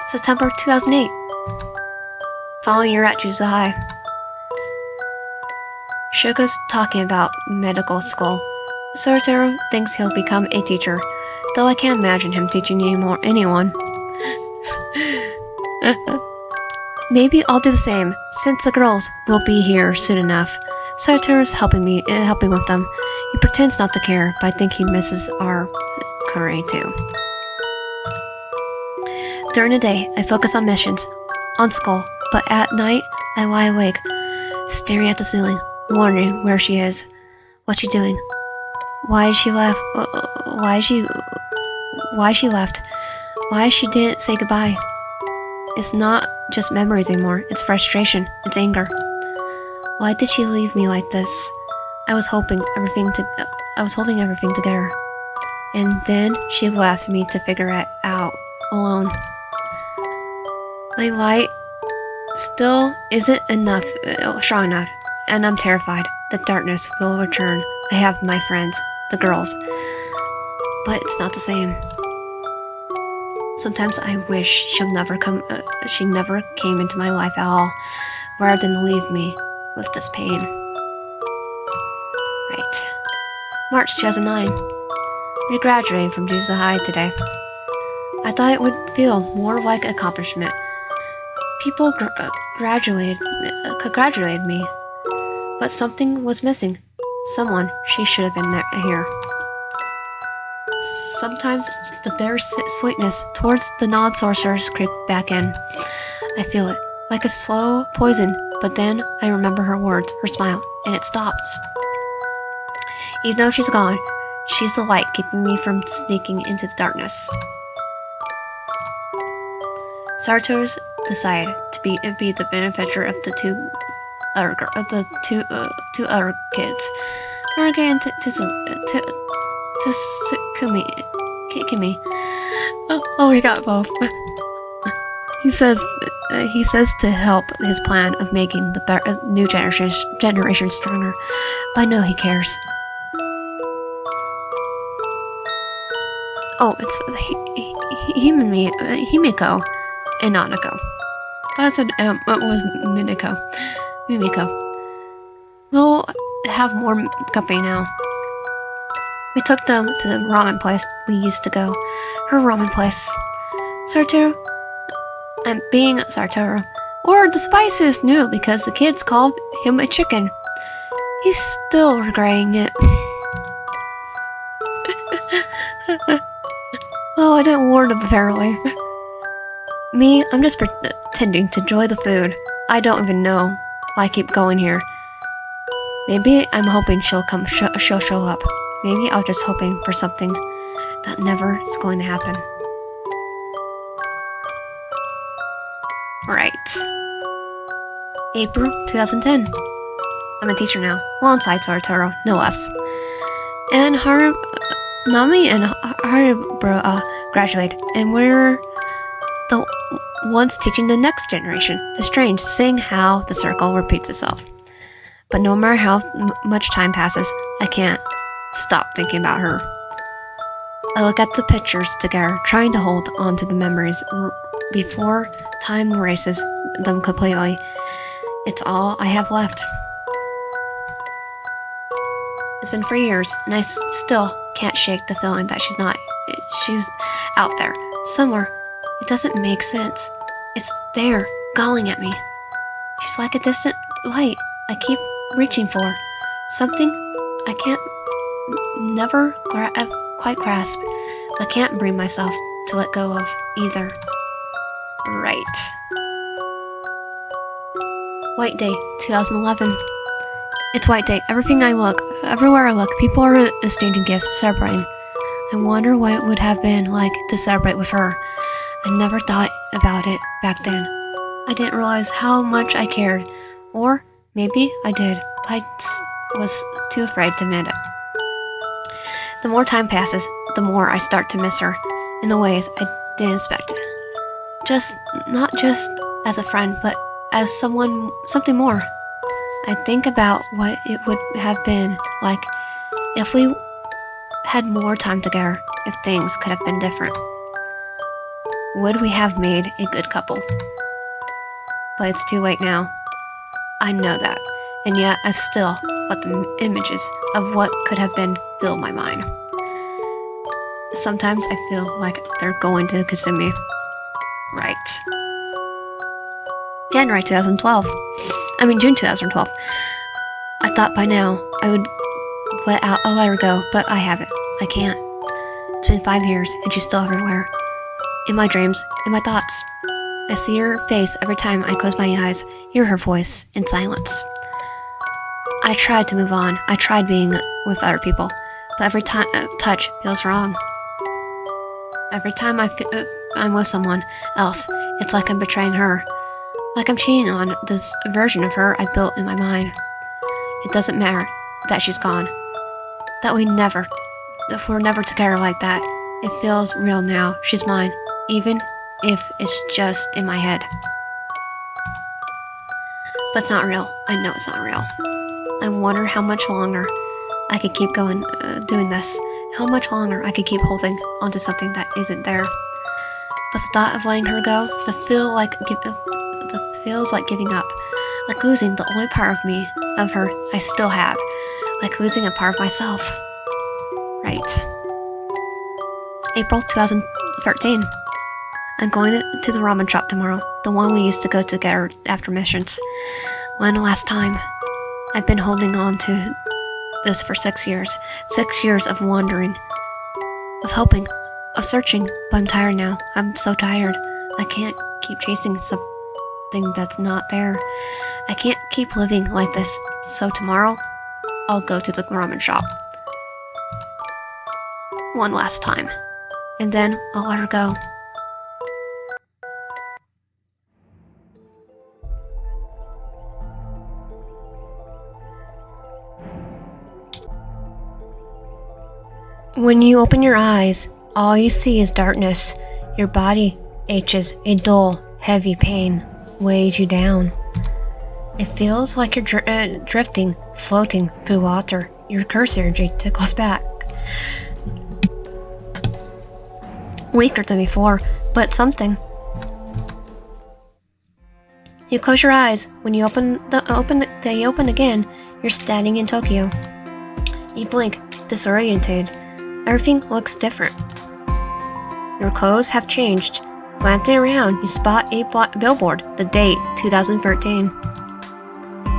September 2008. Following year at Jujutsu High. Shugo's talking about medical school. Satoru thinks he'll become a teacher, though I can't imagine him teaching anyone. Maybe I'll do the same, since the girls will be here soon enough. Satoru's helping with them. He pretends not to care, but I think he misses our curry too. During the day, I focus on missions, on school, but at night, I lie awake, staring at the ceiling, wondering where she is. What's she doing? Why she left? Why she left? Why she didn't say goodbye? It's not just memories anymore. It's frustration. It's anger. Why did she leave me like this? I was holding everything together, and then she left me to figure it out alone. My light still isn't strong enough, and I'm terrified. The darkness will return. I have my friends, the girls, but it's not the same. Sometimes I wish she never came into my life at all, rather than leave me with this pain. Right. March 2009. We graduated from Jujutsu High today. I thought it would feel more like an accomplishment. People congratulated me, but something was missing. Someone, she should have been here. Sometimes the bitter sweetness towards the non-sorcerers creep back in. I feel it, like a slow poison, but then I remember her words, her smile, and it stops. Even though she's gone, she's the light keeping me from sneaking into the darkness. Sartos decided to be the benefactor of the two other kids, Marga and Kimi. Oh, we got both. He says to help his plan of making the new generation stronger, but I know he cares. Oh, it's Himiko and Nanako. That's it was Mimiko. We'll have more company now. We took them to the ramen place we used to go. Her ramen place. Sartoro. And being Sartoro. Or the spice is new because the kids called him a chicken. He's still regretting it. Well, I didn't warn him fairly. Me, I'm just pretending to enjoy the food. I don't even know why I keep going here. Maybe I'm hoping she'll show up. Maybe I'm just hoping for something that never is going to happen. Right. April 2010. I'm a teacher now, alongside Sartoro, no less. And Nami and Haribro graduate, and we're the ones teaching the next generation. It's strange seeing how the circle repeats itself. But no matter how much time passes, I can't stop thinking about her. I look at the pictures together, trying to hold on to the memories before time erases them completely. It's all I have left. It's been 3 years, and I still can't shake the feeling that she's out there, somewhere. It doesn't make sense. It's there, calling at me. She's like a distant light I keep reaching for. Something I can't never quite grasp, but can't bring myself to let go of either. Right. White Day, 2011. It's White Day. Everywhere I look, people are exchanging gifts, celebrating. I wonder what it would have been like to celebrate with her. I never thought about it back then. I didn't realize how much I cared. Or maybe I did, but I was too afraid to admit it. The more time passes, the more I start to miss her in the ways I didn't expect. Not just as a friend, but as something more. I think about what it would have been like if we had more time together, if things could have been different. Would we have made a good couple? But it's too late now. I know that, and yet I still let the images of what could have been fill my mind. Sometimes I feel like they're going to consume me. Right. June 2012. I thought by now I would let her go, but I haven't. I can't. It's been 5 years, and she's still everywhere. In my dreams, in my thoughts. I see her face every time I close my eyes, hear her voice in silence. I tried to move on. I tried being with other people, but every time touch feels wrong. Every time I'm with someone else, it's like I'm betraying her. Like I'm cheating on this version of her I built in my mind. It doesn't matter that she's gone. That we're never together like that. It feels real now. She's mine, even if it's just in my head. But it's not real. I know it's not real. I wonder how much longer I could keep going, doing this. How much longer I could keep holding onto something that isn't there. But the thought of letting her go, feels like giving up, like losing the only part of me, of her, I still have, like losing a part of myself. Right. April 2013. I'm going to the ramen shop tomorrow, the one we used to go together after missions. One last time. I've been holding on to this for 6 years. 6 years of wandering, of hoping, of searching, but I'm tired now. I'm so tired. I can't keep chasing something that's not there. I can't keep living like this. So tomorrow, I'll go to the ramen shop. One last time. And then I'll let her go. When you open your eyes, all you see is darkness. Your body aches, a dull, heavy pain weighs you down. It feels like you're drifting, floating through water. Your cursor energy tickles back. Weaker than before, but something. You close your eyes. When you they open again. You're standing in Tokyo. You blink, disoriented. Everything looks different. Your clothes have changed. Glancing around, you spot a billboard. The date, 2013.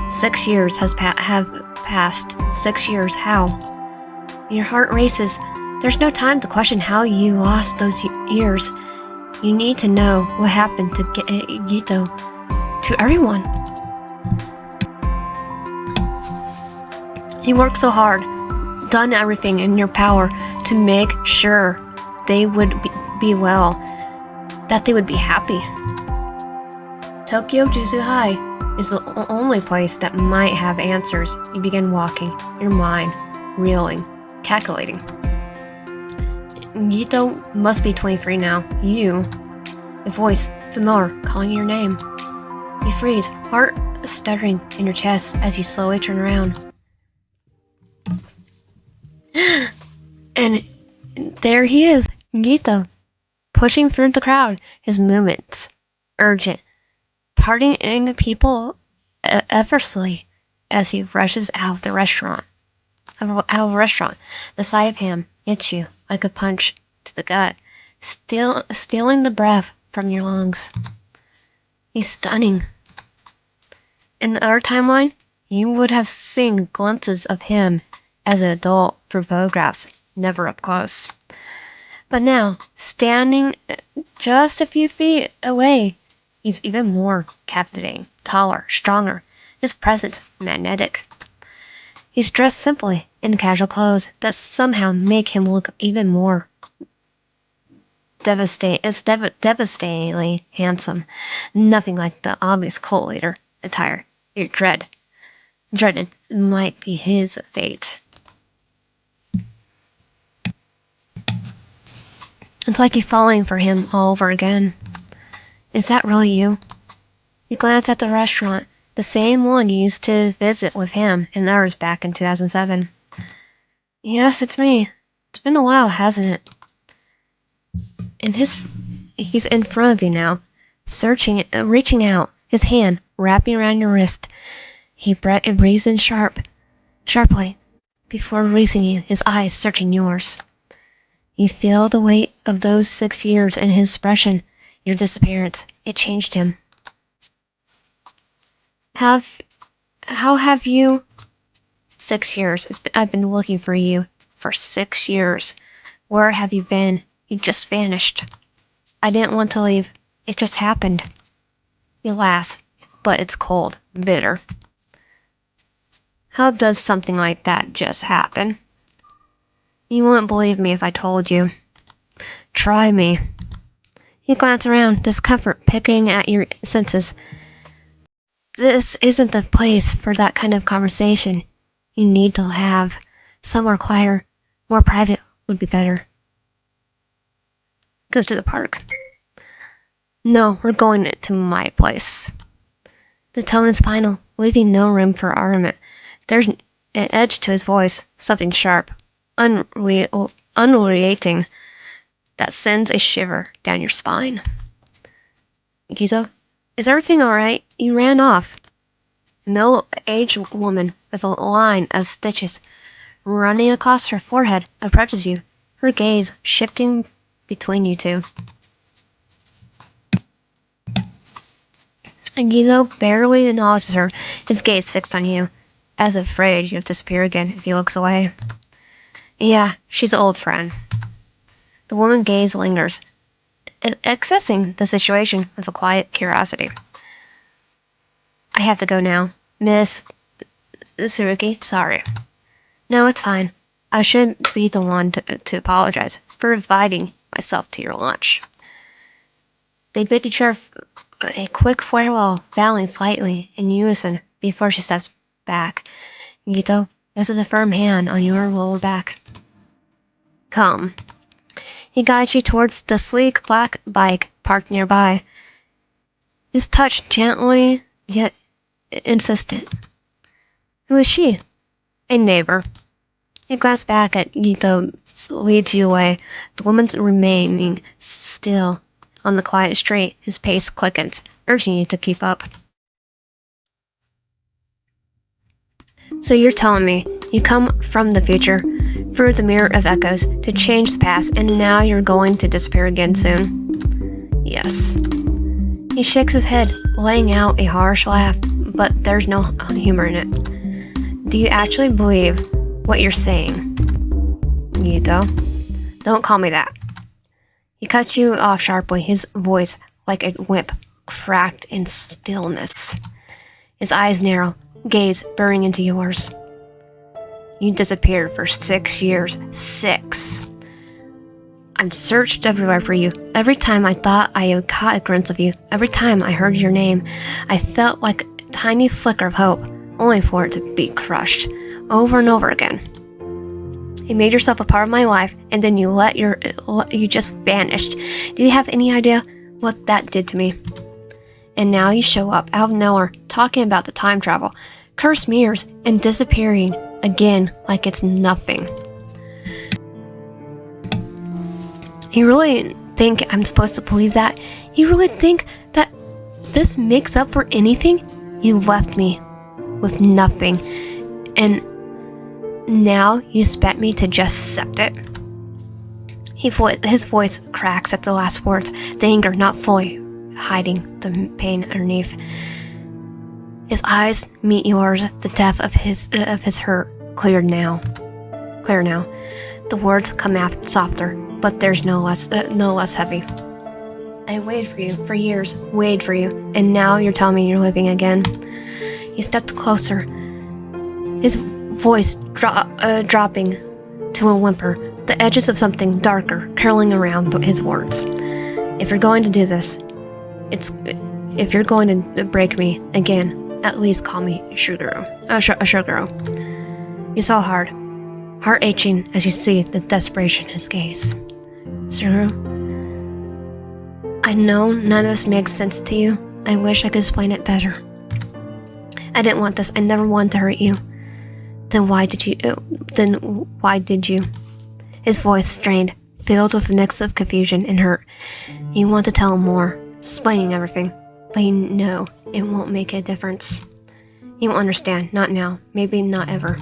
6 years have passed. 6 years. How? Your heart races. There's no time to question how you lost those years. You need to know what happened to Geto. To everyone. You worked so hard, done everything in your power to make sure they would be well, that they would be happy. Tokyo Jujutsu High is the only place that might have answers. You begin walking, your mind reeling, calculating. Geto must be 23 now. You, a voice familiar calling your name. You freeze, heart stuttering in your chest as you slowly turn around. And there he is, Geto, pushing through the crowd, his movements urgent, parting in people effortlessly as he rushes out of the restaurant. The sight of him hits you like a punch to the gut, stealing the breath from your lungs. He's stunning. In our timeline, you would have seen glimpses of him as an adult through photographs, never up close. But now, standing just a few feet away, he's even more captivating, taller, stronger, his presence magnetic. He's dressed simply in casual clothes that somehow make him look even more devastatingly handsome. Nothing like the obvious cult leader attire. You dreaded might be his fate. It's like you're falling for him all over again. Is that really you? You glance at the restaurant, the same one you used to visit with him and others back in 2007. Yes, it's me. It's been a while, hasn't it? He's in front of you now, reaching out, his hand wrapping around your wrist. He breathes in sharply, before releasing you, his eyes searching yours. You feel the weight of those 6 years in his expression, your disappearance. It changed him. How have you? 6 years. I've been looking for you for 6 years. Where have you been? You just vanished. I didn't want to leave. It just happened. You laugh, but it's cold, bitter. How does something like that just happen? You wouldn't believe me if I told you. Try me. You glance around, discomfort picking at your senses. This isn't the place for that kind of conversation. You need to have somewhere quieter, more private would be better. Go to the park. No, we're going to my place. The tone is final, leaving no room for argument. There's an edge to his voice, something sharp, unreating, that sends a shiver down your spine. Geto, is everything alright? You ran off. A middle-aged woman with a line of stitches running across her forehead approaches you, her gaze shifting between you two. And Geto barely acknowledges her, his gaze fixed on you, as afraid you'll disappear again if he looks away. Yeah, she's an old friend. The woman's gaze lingers, assessing the situation with a quiet curiosity. I have to go now. Miss Tsuruki, sorry. No, it's fine. I shouldn't be the one to apologize for inviting myself to your lunch. They bid each other a quick farewell, bowing slightly in unison before she steps back. Geto, this is a firm hand on your lower back. Come. He guides you towards the sleek black bike parked nearby. His touch gently yet insistent. Who is she? A neighbor. He glanced back at Geto, leads you away. The woman's remaining still on the quiet street. His pace quickens, urging you to keep up. So you're telling me you come from the future, through the mirror of echoes, to change the past, and now you're going to disappear again soon? Yes. He shakes his head, laying out a harsh laugh, but there's no humor in it. Do you actually believe what you're saying? Yuto, don't call me that. He cuts you off sharply, his voice like a whip, cracked in stillness. His eyes narrow, gaze burning into yours. You disappeared for 6 years. 6. I've searched everywhere for you. Every time I thought I had caught a glimpse of you, every time I heard your name, I felt like a tiny flicker of hope, only for it to be crushed, over and over again. You made yourself a part of my life, and then you just vanished. Do you have any idea what that did to me? And now you show up out of nowhere, talking about the time travel, cursed mirrors, and disappearing again like it's nothing. You really think I'm supposed to believe that? You really think that this makes up for anything? You left me with nothing, and now you expect me to just accept it? His voice cracks at the last words, the anger not fully hiding the pain underneath. His eyes meet yours, the depth of his hurt clear now. The words come out softer, but there's no less heavy. I waited for you for years, waited for you, and now you're telling me you're leaving again. He stepped closer, his voice dropping to a whimper, the edges of something darker curling around his words. If you're going to do this, if you're going to break me again, at least call me Suguru. You saw heart aching as you see the desperation in his gaze. Suguru, I know none of this makes sense to you. I wish I could explain it better. I didn't want this. I never wanted to hurt you. Then why did you? His voice strained, filled with a mix of confusion and hurt. You want to tell him more, explaining everything, but you know it won't make a difference. He won't understand, not now, maybe not ever.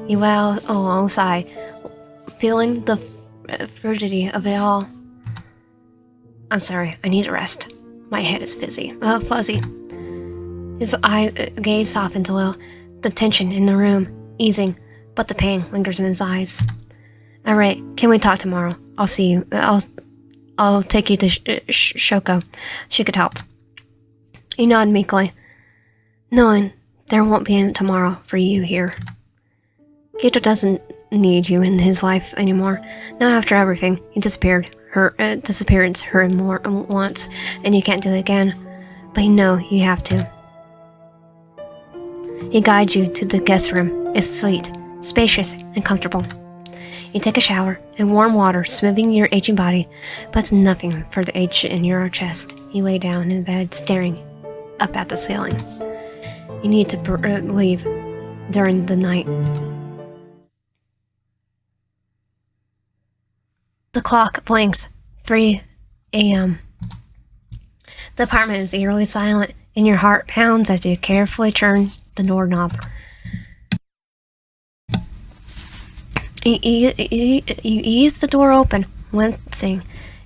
He let out a long sigh, feeling the frigidity of it all. I'm sorry, I need a rest. My head is fuzzy. His gaze softened a little, the tension in the room easing, but the pain lingers in his eyes. All right, can we talk tomorrow? I'll see you. I'll take you to Shoko. She could help. He nodded meekly, knowing there won't be any tomorrow for you here. Geto doesn't need you in his life anymore. Now after everything, he disappeared. Her disappearance hurt him more once, and you can't do it again. But you know you have to. He guides you to the guest room. It's sweet, spacious, and comfortable. You take a shower in warm water, smoothing your aching body, but it's nothing for the ache in your chest. You lay down in bed, staring up at the ceiling. You need to leave during the night. The clock blinks. 3 a.m. The apartment is eerily silent, and your heart pounds as you carefully turn the doorknob. You ease the door open, wincing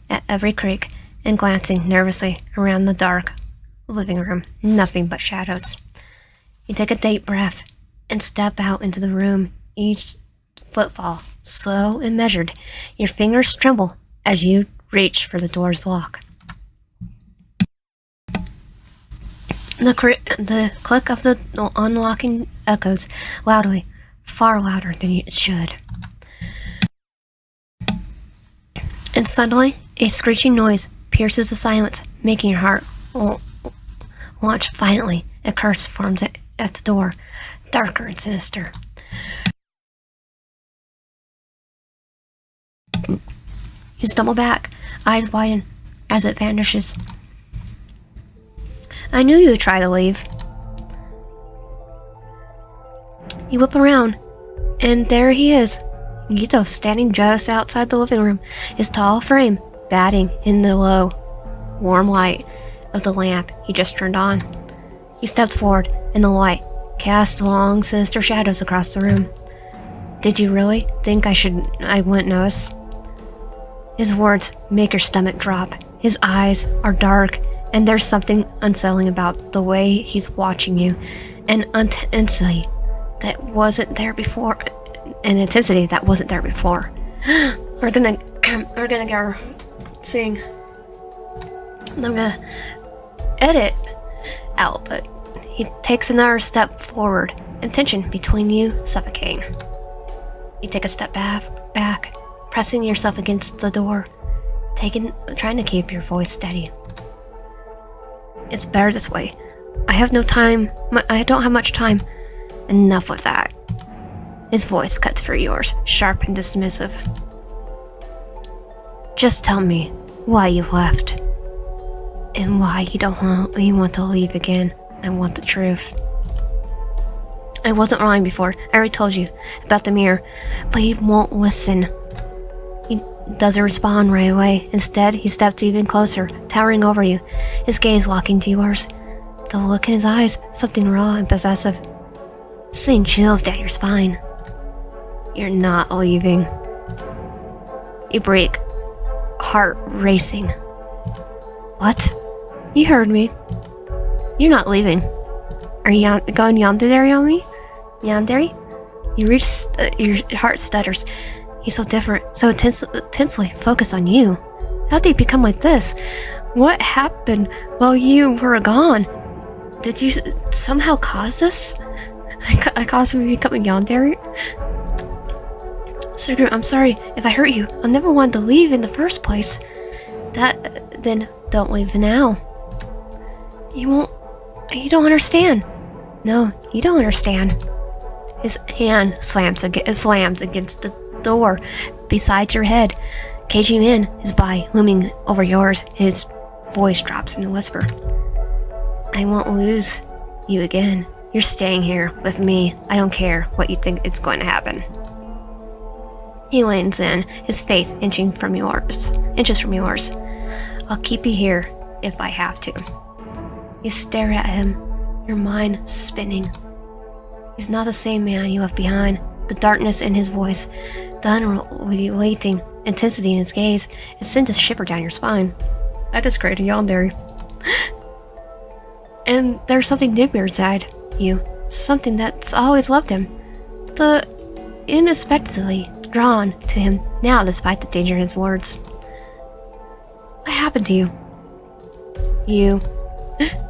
at every creak and glancing nervously around the dark living room. Nothing but shadows. You take a deep breath and step out into the room, each footfall slow and measured. Your fingers tremble as you reach for the door's lock. The click of the unlocking echoes loudly, far louder than it should. And suddenly, a screeching noise pierces the silence, making your heart launch violently. A curse forms at the door, darker and sinister. You stumble back, eyes widen as it vanishes. I knew you would try to leave. You whip around, and there he is, Geto, standing just outside the living room, his tall frame batting in the low, warm light of the lamp he just turned on. He steps forward, and the light casts long, sinister shadows across the room. Did you really think I wouldn't notice? His words make your stomach drop. His eyes are dark, and there's something unsettling about the way he's watching you, an intensity that wasn't there before. We're gonna go sing. I'm gonna edit out, but he takes another step forward, and tension between you suffocating. You take a step back, pressing yourself against the door, trying to keep your voice steady. It's better this way. I have no time. I don't have much time. Enough with that. His voice cuts through yours, sharp and dismissive. Just tell me why you left, and why you want to leave again. I want the truth. I wasn't lying before. I already told you about the mirror, but he won't listen. He doesn't respond right away. Instead, he steps even closer, towering over you, his gaze locking to yours. The look in his eyes, something raw and possessive, sending chills down your spine. You're not leaving. You break, heart racing. What? You heard me. You're not leaving. Are you going yandere on me? Yandere? You reach, your heart stutters. He's so different, so intensely focused on you. How did he become like this? What happened while you were gone? Did you somehow cause this? I caused him to become a yandere? Suguru, I'm sorry if I hurt you. I never wanted to leave in the first place. Then don't leave now. You don't understand. No, you don't understand. His hand slams against the door beside your head, caging you in, his body looming over yours. His voice drops in a whisper. I won't lose you again. You're staying here with me. I don't care what you think is going to happen. He leans in, his face inches from yours. I'll keep you here if I have to. You stare at him, your mind spinning. He's not the same man you left behind. The darkness in his voice, the unrelating intensity in his gaze, it sends a shiver down your spine. I just created a yandere. And there's something deeper inside you, something that's always loved him. The unexpectedly drawn to him now despite the danger in his words. What happened to you? You.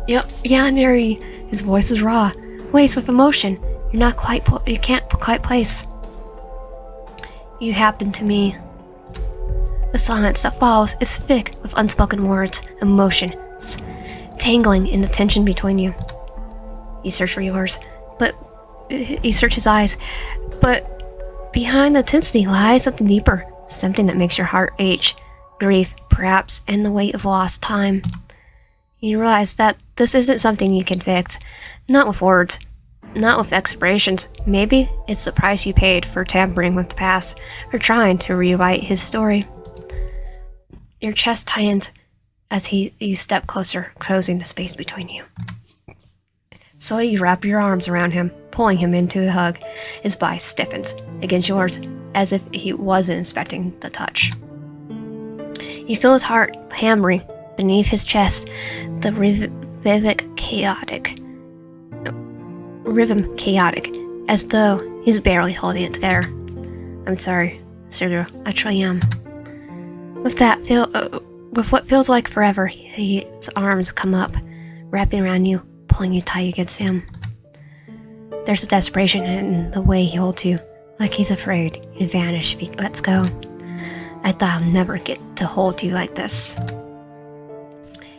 Yep, yandere. His voice is raw, laced with emotion. You can't quite place. You happened to me. The silence that follows is thick with unspoken words, emotions, tangling in the tension between you. You search for yours, but you search his eyes, but behind the intensity lies something deeper, something that makes your heart ache, grief, perhaps, and the weight of lost time. You realize that this isn't something you can fix, not with words, not with expressions. Maybe it's the price you paid for tampering with the past, for trying to rewrite his story. Your chest tightens as you step closer, closing the space between you. Slowly you wrap your arms around him, pulling him into a hug. His body stiffens against yours, as if he wasn't expecting the touch. You feel his heart hammering beneath his chest, the rhythm chaotic, as though he's barely holding it together. I'm sorry, Suguru, I truly am. With what feels like forever, his arms come up, wrapping around you, pulling you tight against him. There's a desperation in the way he holds you, like he's afraid you'd vanish if he lets go. I thought I'll never get to hold you like this.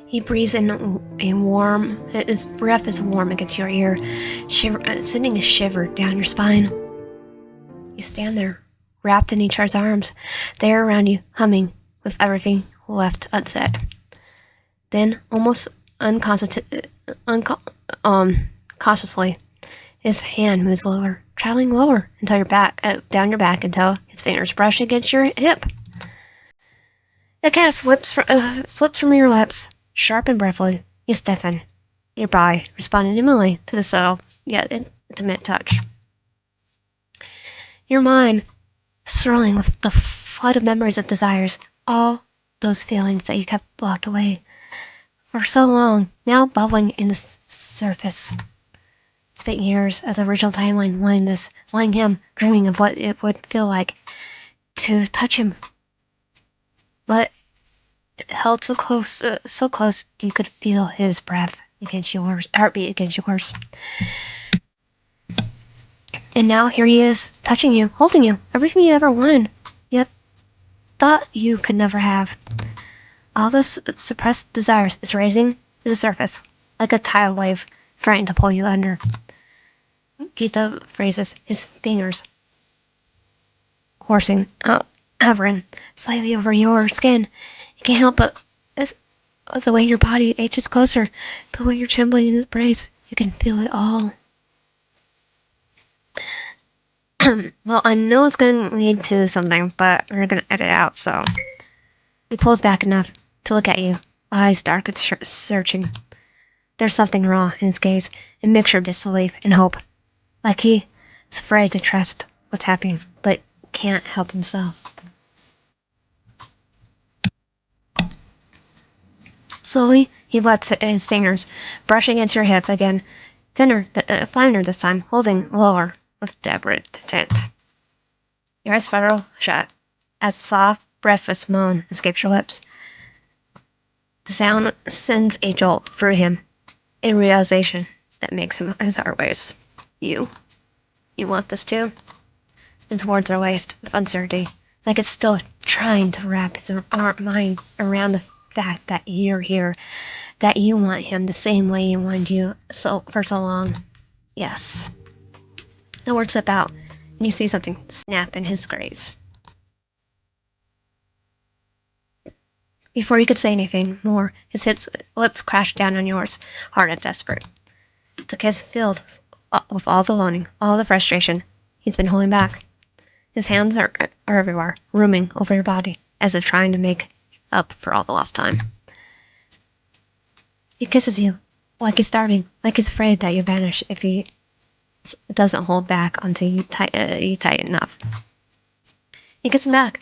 He breathes in a warm, his breath is warm against your ear, sending a shiver down your spine. You stand there, wrapped in each other's arms, there around you, humming, with everything left unsaid. Then, almost cautiously, his hand moves lower, traveling lower until your back, down your back until his fingers brush against your hip. The cat slips from your lips, sharp and briefly. You stiffen, your body responding immediately to the subtle yet intimate touch. Your mind swirling with the flood of memories of desires, all those feelings that you kept locked away for so long, now bubbling in the surface. Spent years of the original timeline wanting him, dreaming of what it would feel like to touch him. But it held so close you could feel his breath against yours, heartbeat against yours. And now here he is, touching you, holding you, everything you ever wanted, yet thought you could never have. All those suppressed desires is raising to the surface, like a tidal wave, trying to pull you under. Geto phrases, his fingers hovering slightly over your skin. You can't help but the way your body ages closer, the way you're trembling in his embrace, you can feel it all. Well, I know it's going to lead to something, but we're going to edit out, so. He pulls back enough to look at you, eyes dark and searching. There's something raw in his gaze, a mixture of disbelief and hope. Like he is afraid to trust what's happening, but can't help himself. Slowly, he lets his fingers brush against your hip again, finer this time, holding lower with deliberate intent. Your eyes flutter shut as a soft, breathless moan escapes your lips. The sound sends a jolt through him, a realization that makes him his heart race. You want this too? His words are laced with uncertainty, like it's still trying to wrap his mind around the fact that you're here, that you want him the same way he wanted you for so long. Yes. The words slip out, and you see something snap in his gaze. Before you could say anything more, his lips crashed down on yours, hard and desperate. The kiss filled with all the longing, all the frustration he's been holding back. His hands are everywhere, roaming over your body, as if trying to make up for all the lost time. He kisses you, like he's starving, like he's afraid that you vanish if he doesn't hold back until you tighten enough. He kisses him back,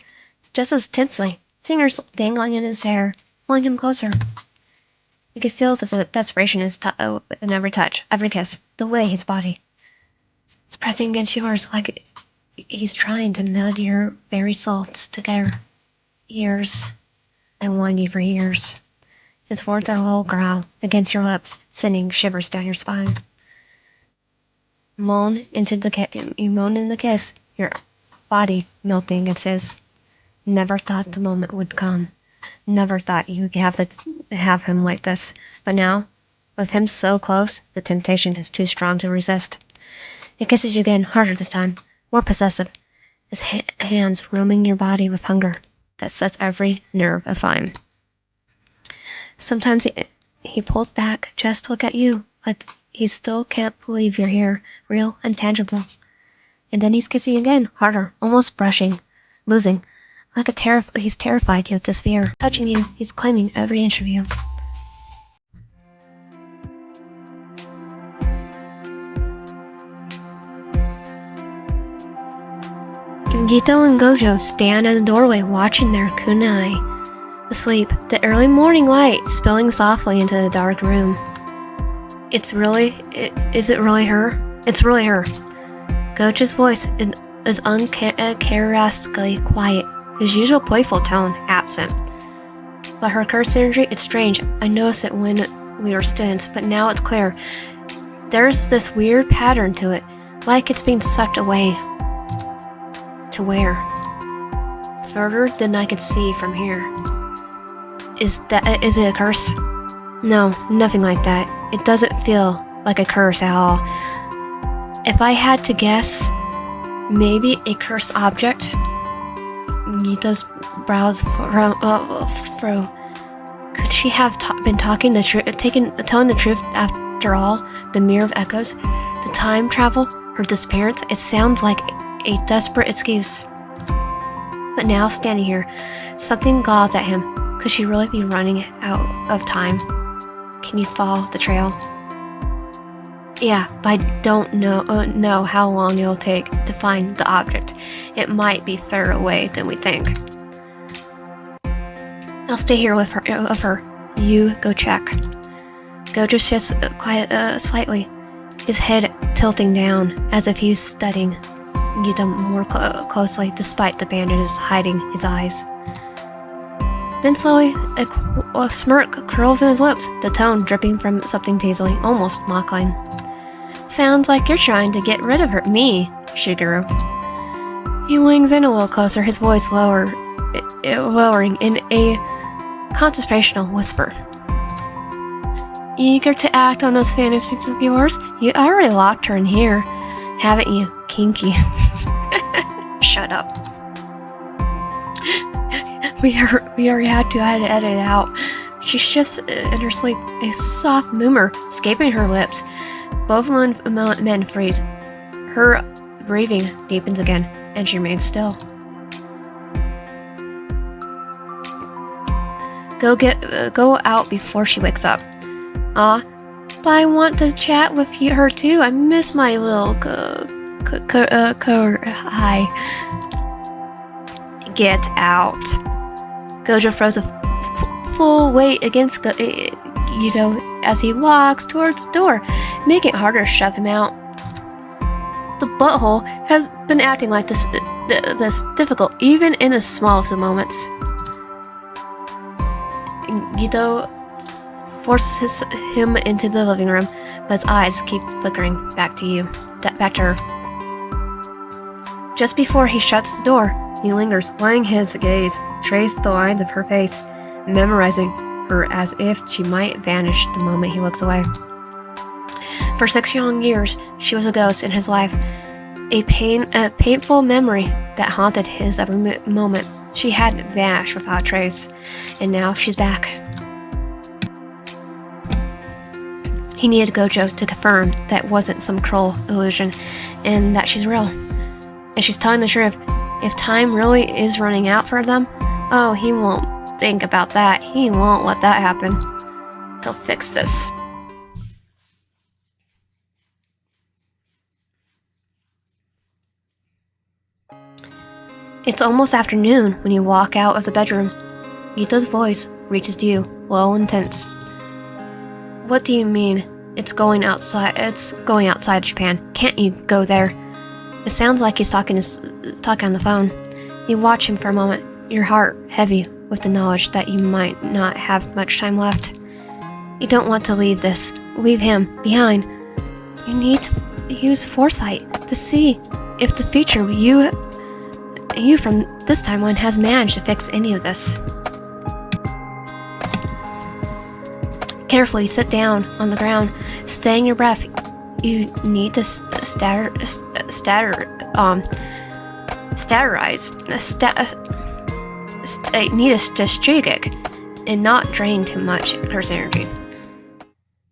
just as tensely, fingers dangling in his hair, pulling him closer. You could feel the desperation in every touch, every kiss, the way his body is pressing against yours, like he's trying to meld your very souls together. Years. I wanted you for years. His words are a low growl against your lips, sending shivers down your spine. You moan in the kiss, your body melting against his. Never thought the moment would come. Never thought you would have him like this. But now, with him so close, the temptation is too strong to resist. He kisses you again, harder this time, more possessive, his hands roaming your body with hunger that sets every nerve aflame. Sometimes he pulls back just to look at you, like he still can't believe you're here, real and tangible. And then he's kissing again, harder, almost brushing, losing, like he's terrified you with this fear. Touching you, he's claiming every inch of you. Geto and Gojo stand in the doorway watching their kunai asleep, the early morning light spilling softly into the dark room. Is it really her? It's really her. Gojo's voice is uncharacteristically quiet, his usual playful tone absent. But her curse energy, it's strange. I noticed it when we were students, but now it's clear. There's this weird pattern to it, like it's being sucked away. To where? Further than I could see from here. Is it a curse? No, nothing like that. It doesn't feel like a curse at all. If I had to guess, maybe a cursed object. Geto's brows furrow. Could she have been telling the truth after all? The mirror of echoes, the time travel, her disappearance. It sounds like a desperate excuse. But now, standing here, something galls at him. Could she really be running out of time? Can you follow the trail? Yeah, but I don't know how long it'll take to find the object. It might be further away than we think. I'll stay here with her. You go check. Gojo shifts slightly, his head tilting down as if he was studying Geto more closely, despite the bandages hiding his eyes. Then slowly, a smirk curls in his lips, the tone dripping from something tasty, almost mocking. Sounds like you're trying to get rid of me, Suguru. He leans in a little closer, his voice lowering in a conversational whisper. Eager to act on those fantasies of yours? You already locked her in here, haven't you, Kinky? Shut up. We already had to edit it out. She's just in her sleep, a soft murmur escaping her lips. Both men freeze. Her breathing deepens again, and she remains still. Go out before she wakes up. But I want to chat with her too. I miss my little hi. Get out. Gojo throws a full weight against Geto as he walks towards the door, making it harder to shove him out. The butthole has been acting like this difficult, even in the smallest of moments. Geto forces him into the living room, but his eyes keep flickering back to her. Just before he shuts the door, he lingers, letting his gaze trace the lines of her face, memorizing her as if she might vanish the moment he looks away. For 6 long years, she was a ghost in his life, a painful memory that haunted his every moment. She had vanished without trace, and now she's back. He needed Gojo to confirm that wasn't some cruel illusion, and that she's real. And she's telling the truth. If time really is running out for them, oh, he won't think about that. He won't let that happen. He'll fix this. It's almost afternoon when you walk out of the bedroom. Gito's voice reaches you, low and tense. What do you mean? It's going outside Japan. Can't you go there? It sounds like he's talking on the phone. You watch him for a moment, your heart heavy with the knowledge that you might not have much time left. You don't want to leave him behind. You need to use foresight to see if the future you from this timeline has managed to fix any of this. Carefully sit down on the ground, staying your breath. You need to strategic and not drain too much curse energy.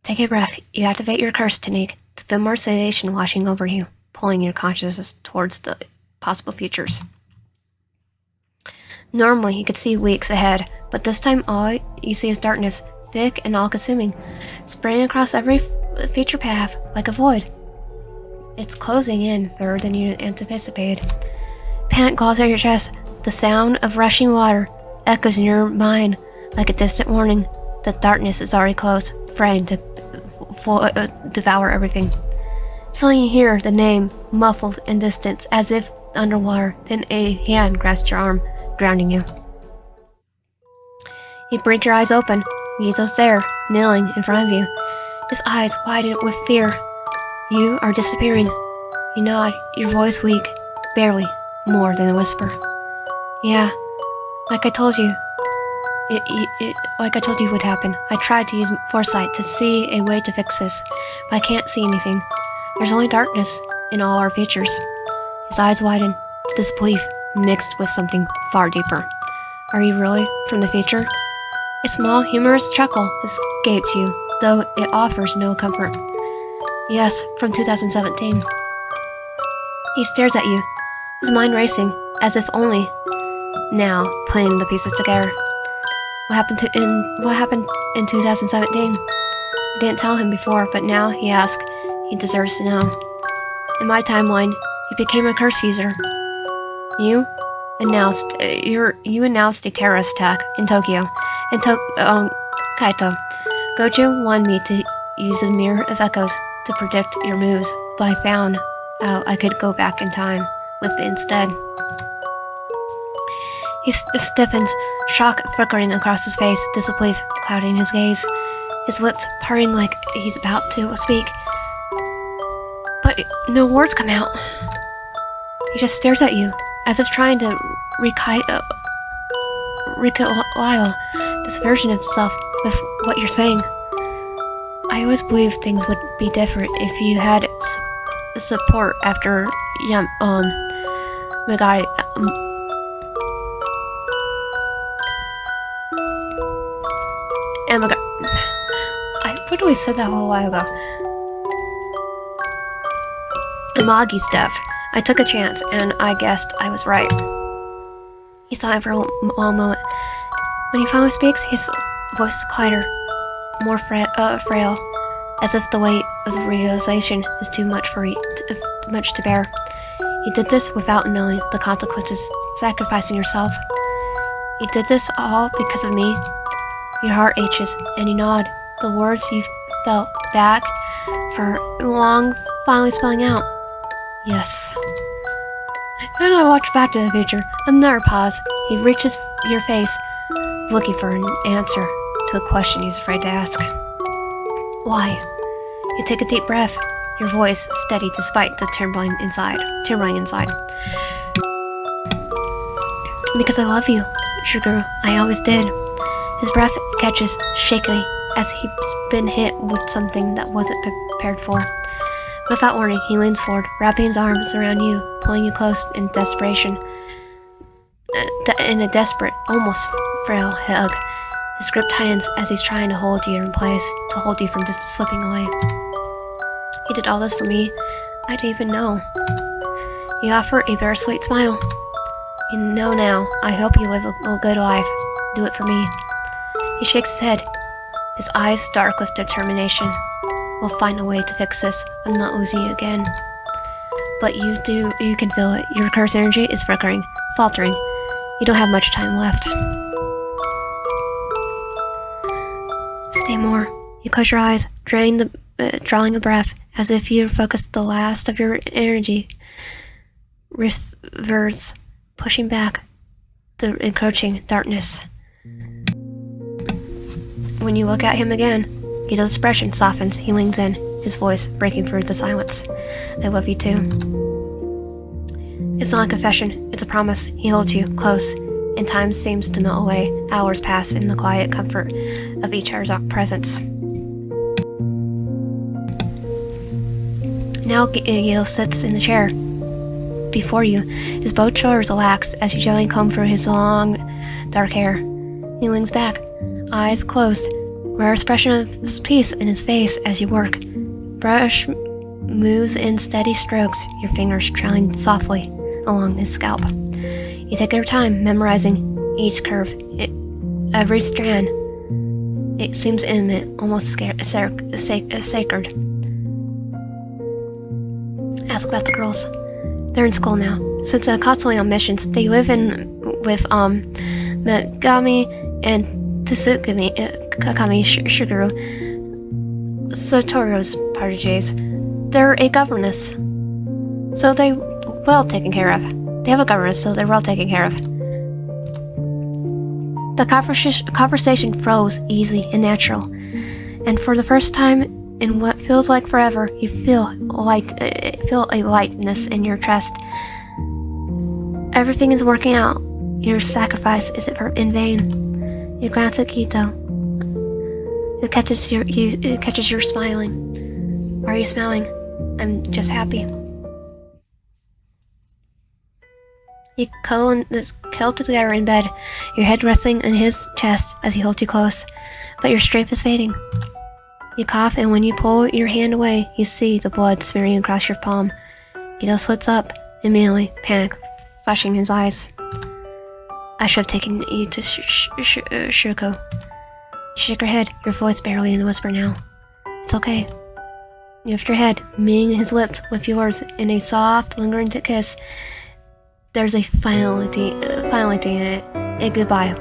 Take a breath. You activate your curse technique to feel more sedation washing over you, pulling your consciousness towards the possible futures. Normally, you could see weeks ahead, but this time all you see is darkness, thick and all-consuming, spreading across every future path like a void. It's closing in further than you anticipated. Panic claws at your chest. The sound of rushing water echoes in your mind like a distant warning that darkness is already close, threatening to devour everything. Suddenly you hear the name muffled in distance as if underwater, then a hand grasps your arm, drowning you. You blink your eyes open. Gito's there, kneeling in front of you. His eyes widen with fear. You are disappearing. You nod, your voice weak, barely more than a whisper. Yeah, like I told you. Like I told you would happen. I tried to use foresight to see a way to fix this, but I can't see anything. There's only darkness in all our futures. His eyes widen, disbelief mixed with something far deeper. Are you really from the future? A small, humorous chuckle escapes you, though it offers no comfort. Yes, from 2017. He stares at you, his mind racing, as if only now putting the pieces together. What happened in 2017? You didn't tell him before, but now he asks. He deserves to know. In my timeline, you became a curse user. You announced a terrorist attack in Tokyo, Kaito. Gojo wanted me to use the Mirror of Echoes to predict your moves, but I found out I could go back in time with it instead. He stiffens, shock flickering across his face, disbelief clouding his gaze, his lips parting like he's about to speak. But no words come out. He just stares at you, as if trying to reconcile this version of himself with what you're saying. I always believed things would be different if you had support after Megari. I literally said that a whole while ago. Amagi's death. I took a chance, and I guessed I was right. He sighed for a moment. When he finally speaks, his voice is quieter, more frail, as if the weight of the realization is too much to bear. You did this without knowing the consequences, sacrificing yourself. You did this all because of me. Your heart aches, and you nod. The words you felt back for long finally spelling out. Yes. And I watch Back to the Future. Another pause. He reaches your face, looking for an answer to a question he's afraid to ask. Why? You take a deep breath, your voice steady despite the trembling inside. Because I love you, Suguru. I always did. His breath catches shakily as he's been hit with something that wasn't prepared for. Without warning, he leans forward, wrapping his arms around you, pulling you close in desperation. In a desperate, almost frail hug, his grip tightens as he's trying to hold you in place, to hold you from just slipping away. He did all this for me. I didn't even know. You offer a bittersweet smile. You know now. I hope you live a good life. Do it for me. He shakes his head, his eyes dark with determination. We'll find a way to fix this. I'm not losing you again. But you can feel it. Your curse energy is flickering, faltering. You don't have much time left. Stay more. You close your eyes, drawing a breath, as if you focused the last of your energy. Reverse, pushing back the encroaching darkness. When you look at him again, Geto's expression softens. He leans in, his voice breaking through the silence. I love you too. It's not a confession, it's a promise. He holds you close, and time seems to melt away. Hours pass in the quiet comfort of each other's presence. Now Geto sits in the chair before you, his both shoulders relaxed as you gently comb through his long, dark hair. He leans back, eyes closed, rare expression of peace in his face as you work. Brush moves in steady strokes, your fingers trailing softly along his scalp. You take your time, memorizing each curve, every strand. It seems intimate, almost sacred. Ask about the girls. They're in school now. Since they're constantly on missions, they live with Megami and Kakami Suguru, Satoru's proteges. They're a governess, so they well taken care of. They have a governess, so they're well taken care of. The conversation flows easy and natural, and for the first time in what feels like forever, you feel a lightness in your chest. Everything is working out. Your sacrifice isn't in vain. You glance at Geto. It catches your smiling. Are you smiling? I'm just happy. You cuddle together in bed, your head resting on his chest as he holds you close, but your strength is fading. You cough, and when you pull your hand away, you see the blood smearing across your palm. Geto splits up, immediately, panic flashing his eyes. I should have taken you to Shiroko. You shake her head, your voice barely in a whisper now. It's okay. You lift your head, meeting his lips with yours in a soft, lingering kiss. There's a finality in it, a goodbye,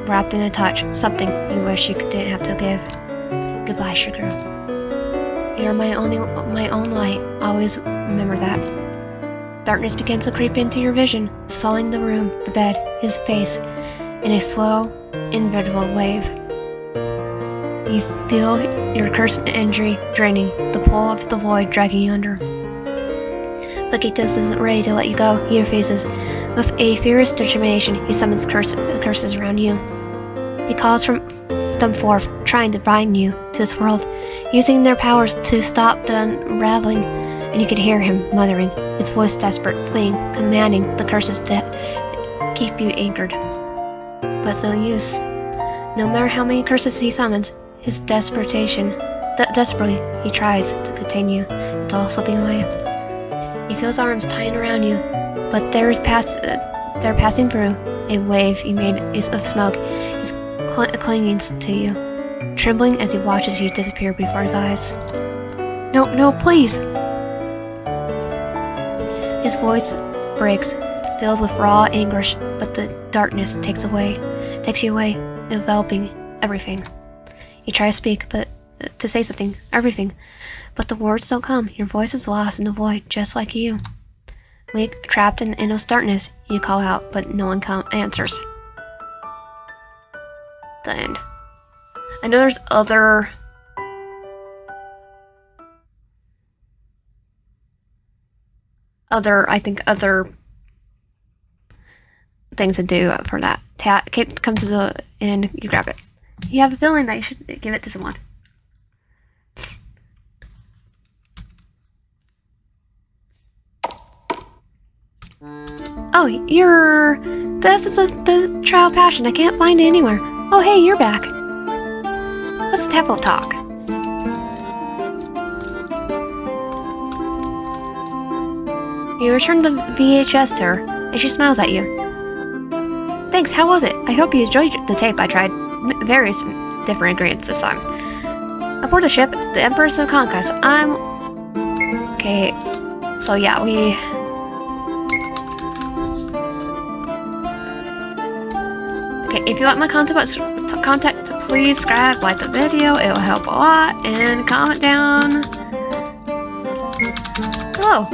wrapped in a touch, something you wish you didn't have to give. Goodbye, sugar. You're my own light. Always remember that. Darkness begins to creep into your vision, swallowing the room, the bed, his face, in a slow, inevitable wave. You feel your cursed injury draining, the pull of the void dragging you under. But Geto isn't ready to let you go. He refuses. With a fierce determination, he summons curses around you. He calls them forth, trying to bind you to this world, using their powers to stop the unraveling, and you could hear him muttering, his voice desperate, pleading, commanding the curses to keep you anchored. But it's no use. No matter how many curses he summons, his desperately, he tries to contain you. It's all slipping away. He feels arms tying around you, but they're passing through. A wave you made is of smoke. He's clinging to you, trembling as he watches you disappear before his eyes. No, please! His voice breaks, filled with raw anguish, but the darkness takes you away, enveloping everything. You try to speak, to say something, everything, but the words don't come. Your voice is lost in the void, just like you. Weak, trapped in endless darkness, you call out, but no one answers. The end. I know there's other things to do for that. Come to the end, you grab it. You have a feeling that you should give it to someone. Oh, this is the trial passion. I can't find it anywhere. Oh, hey, you're back. Let's have a talk. You return the VHS to her, and she smiles at you. Thanks, how was it? I hope you enjoyed the tape. I tried various different ingredients this time. Aboard the ship, the Empress of Conquest. Okay, so yeah, Okay, if you like my content, please subscribe, like the video, it will help a lot, and comment down below.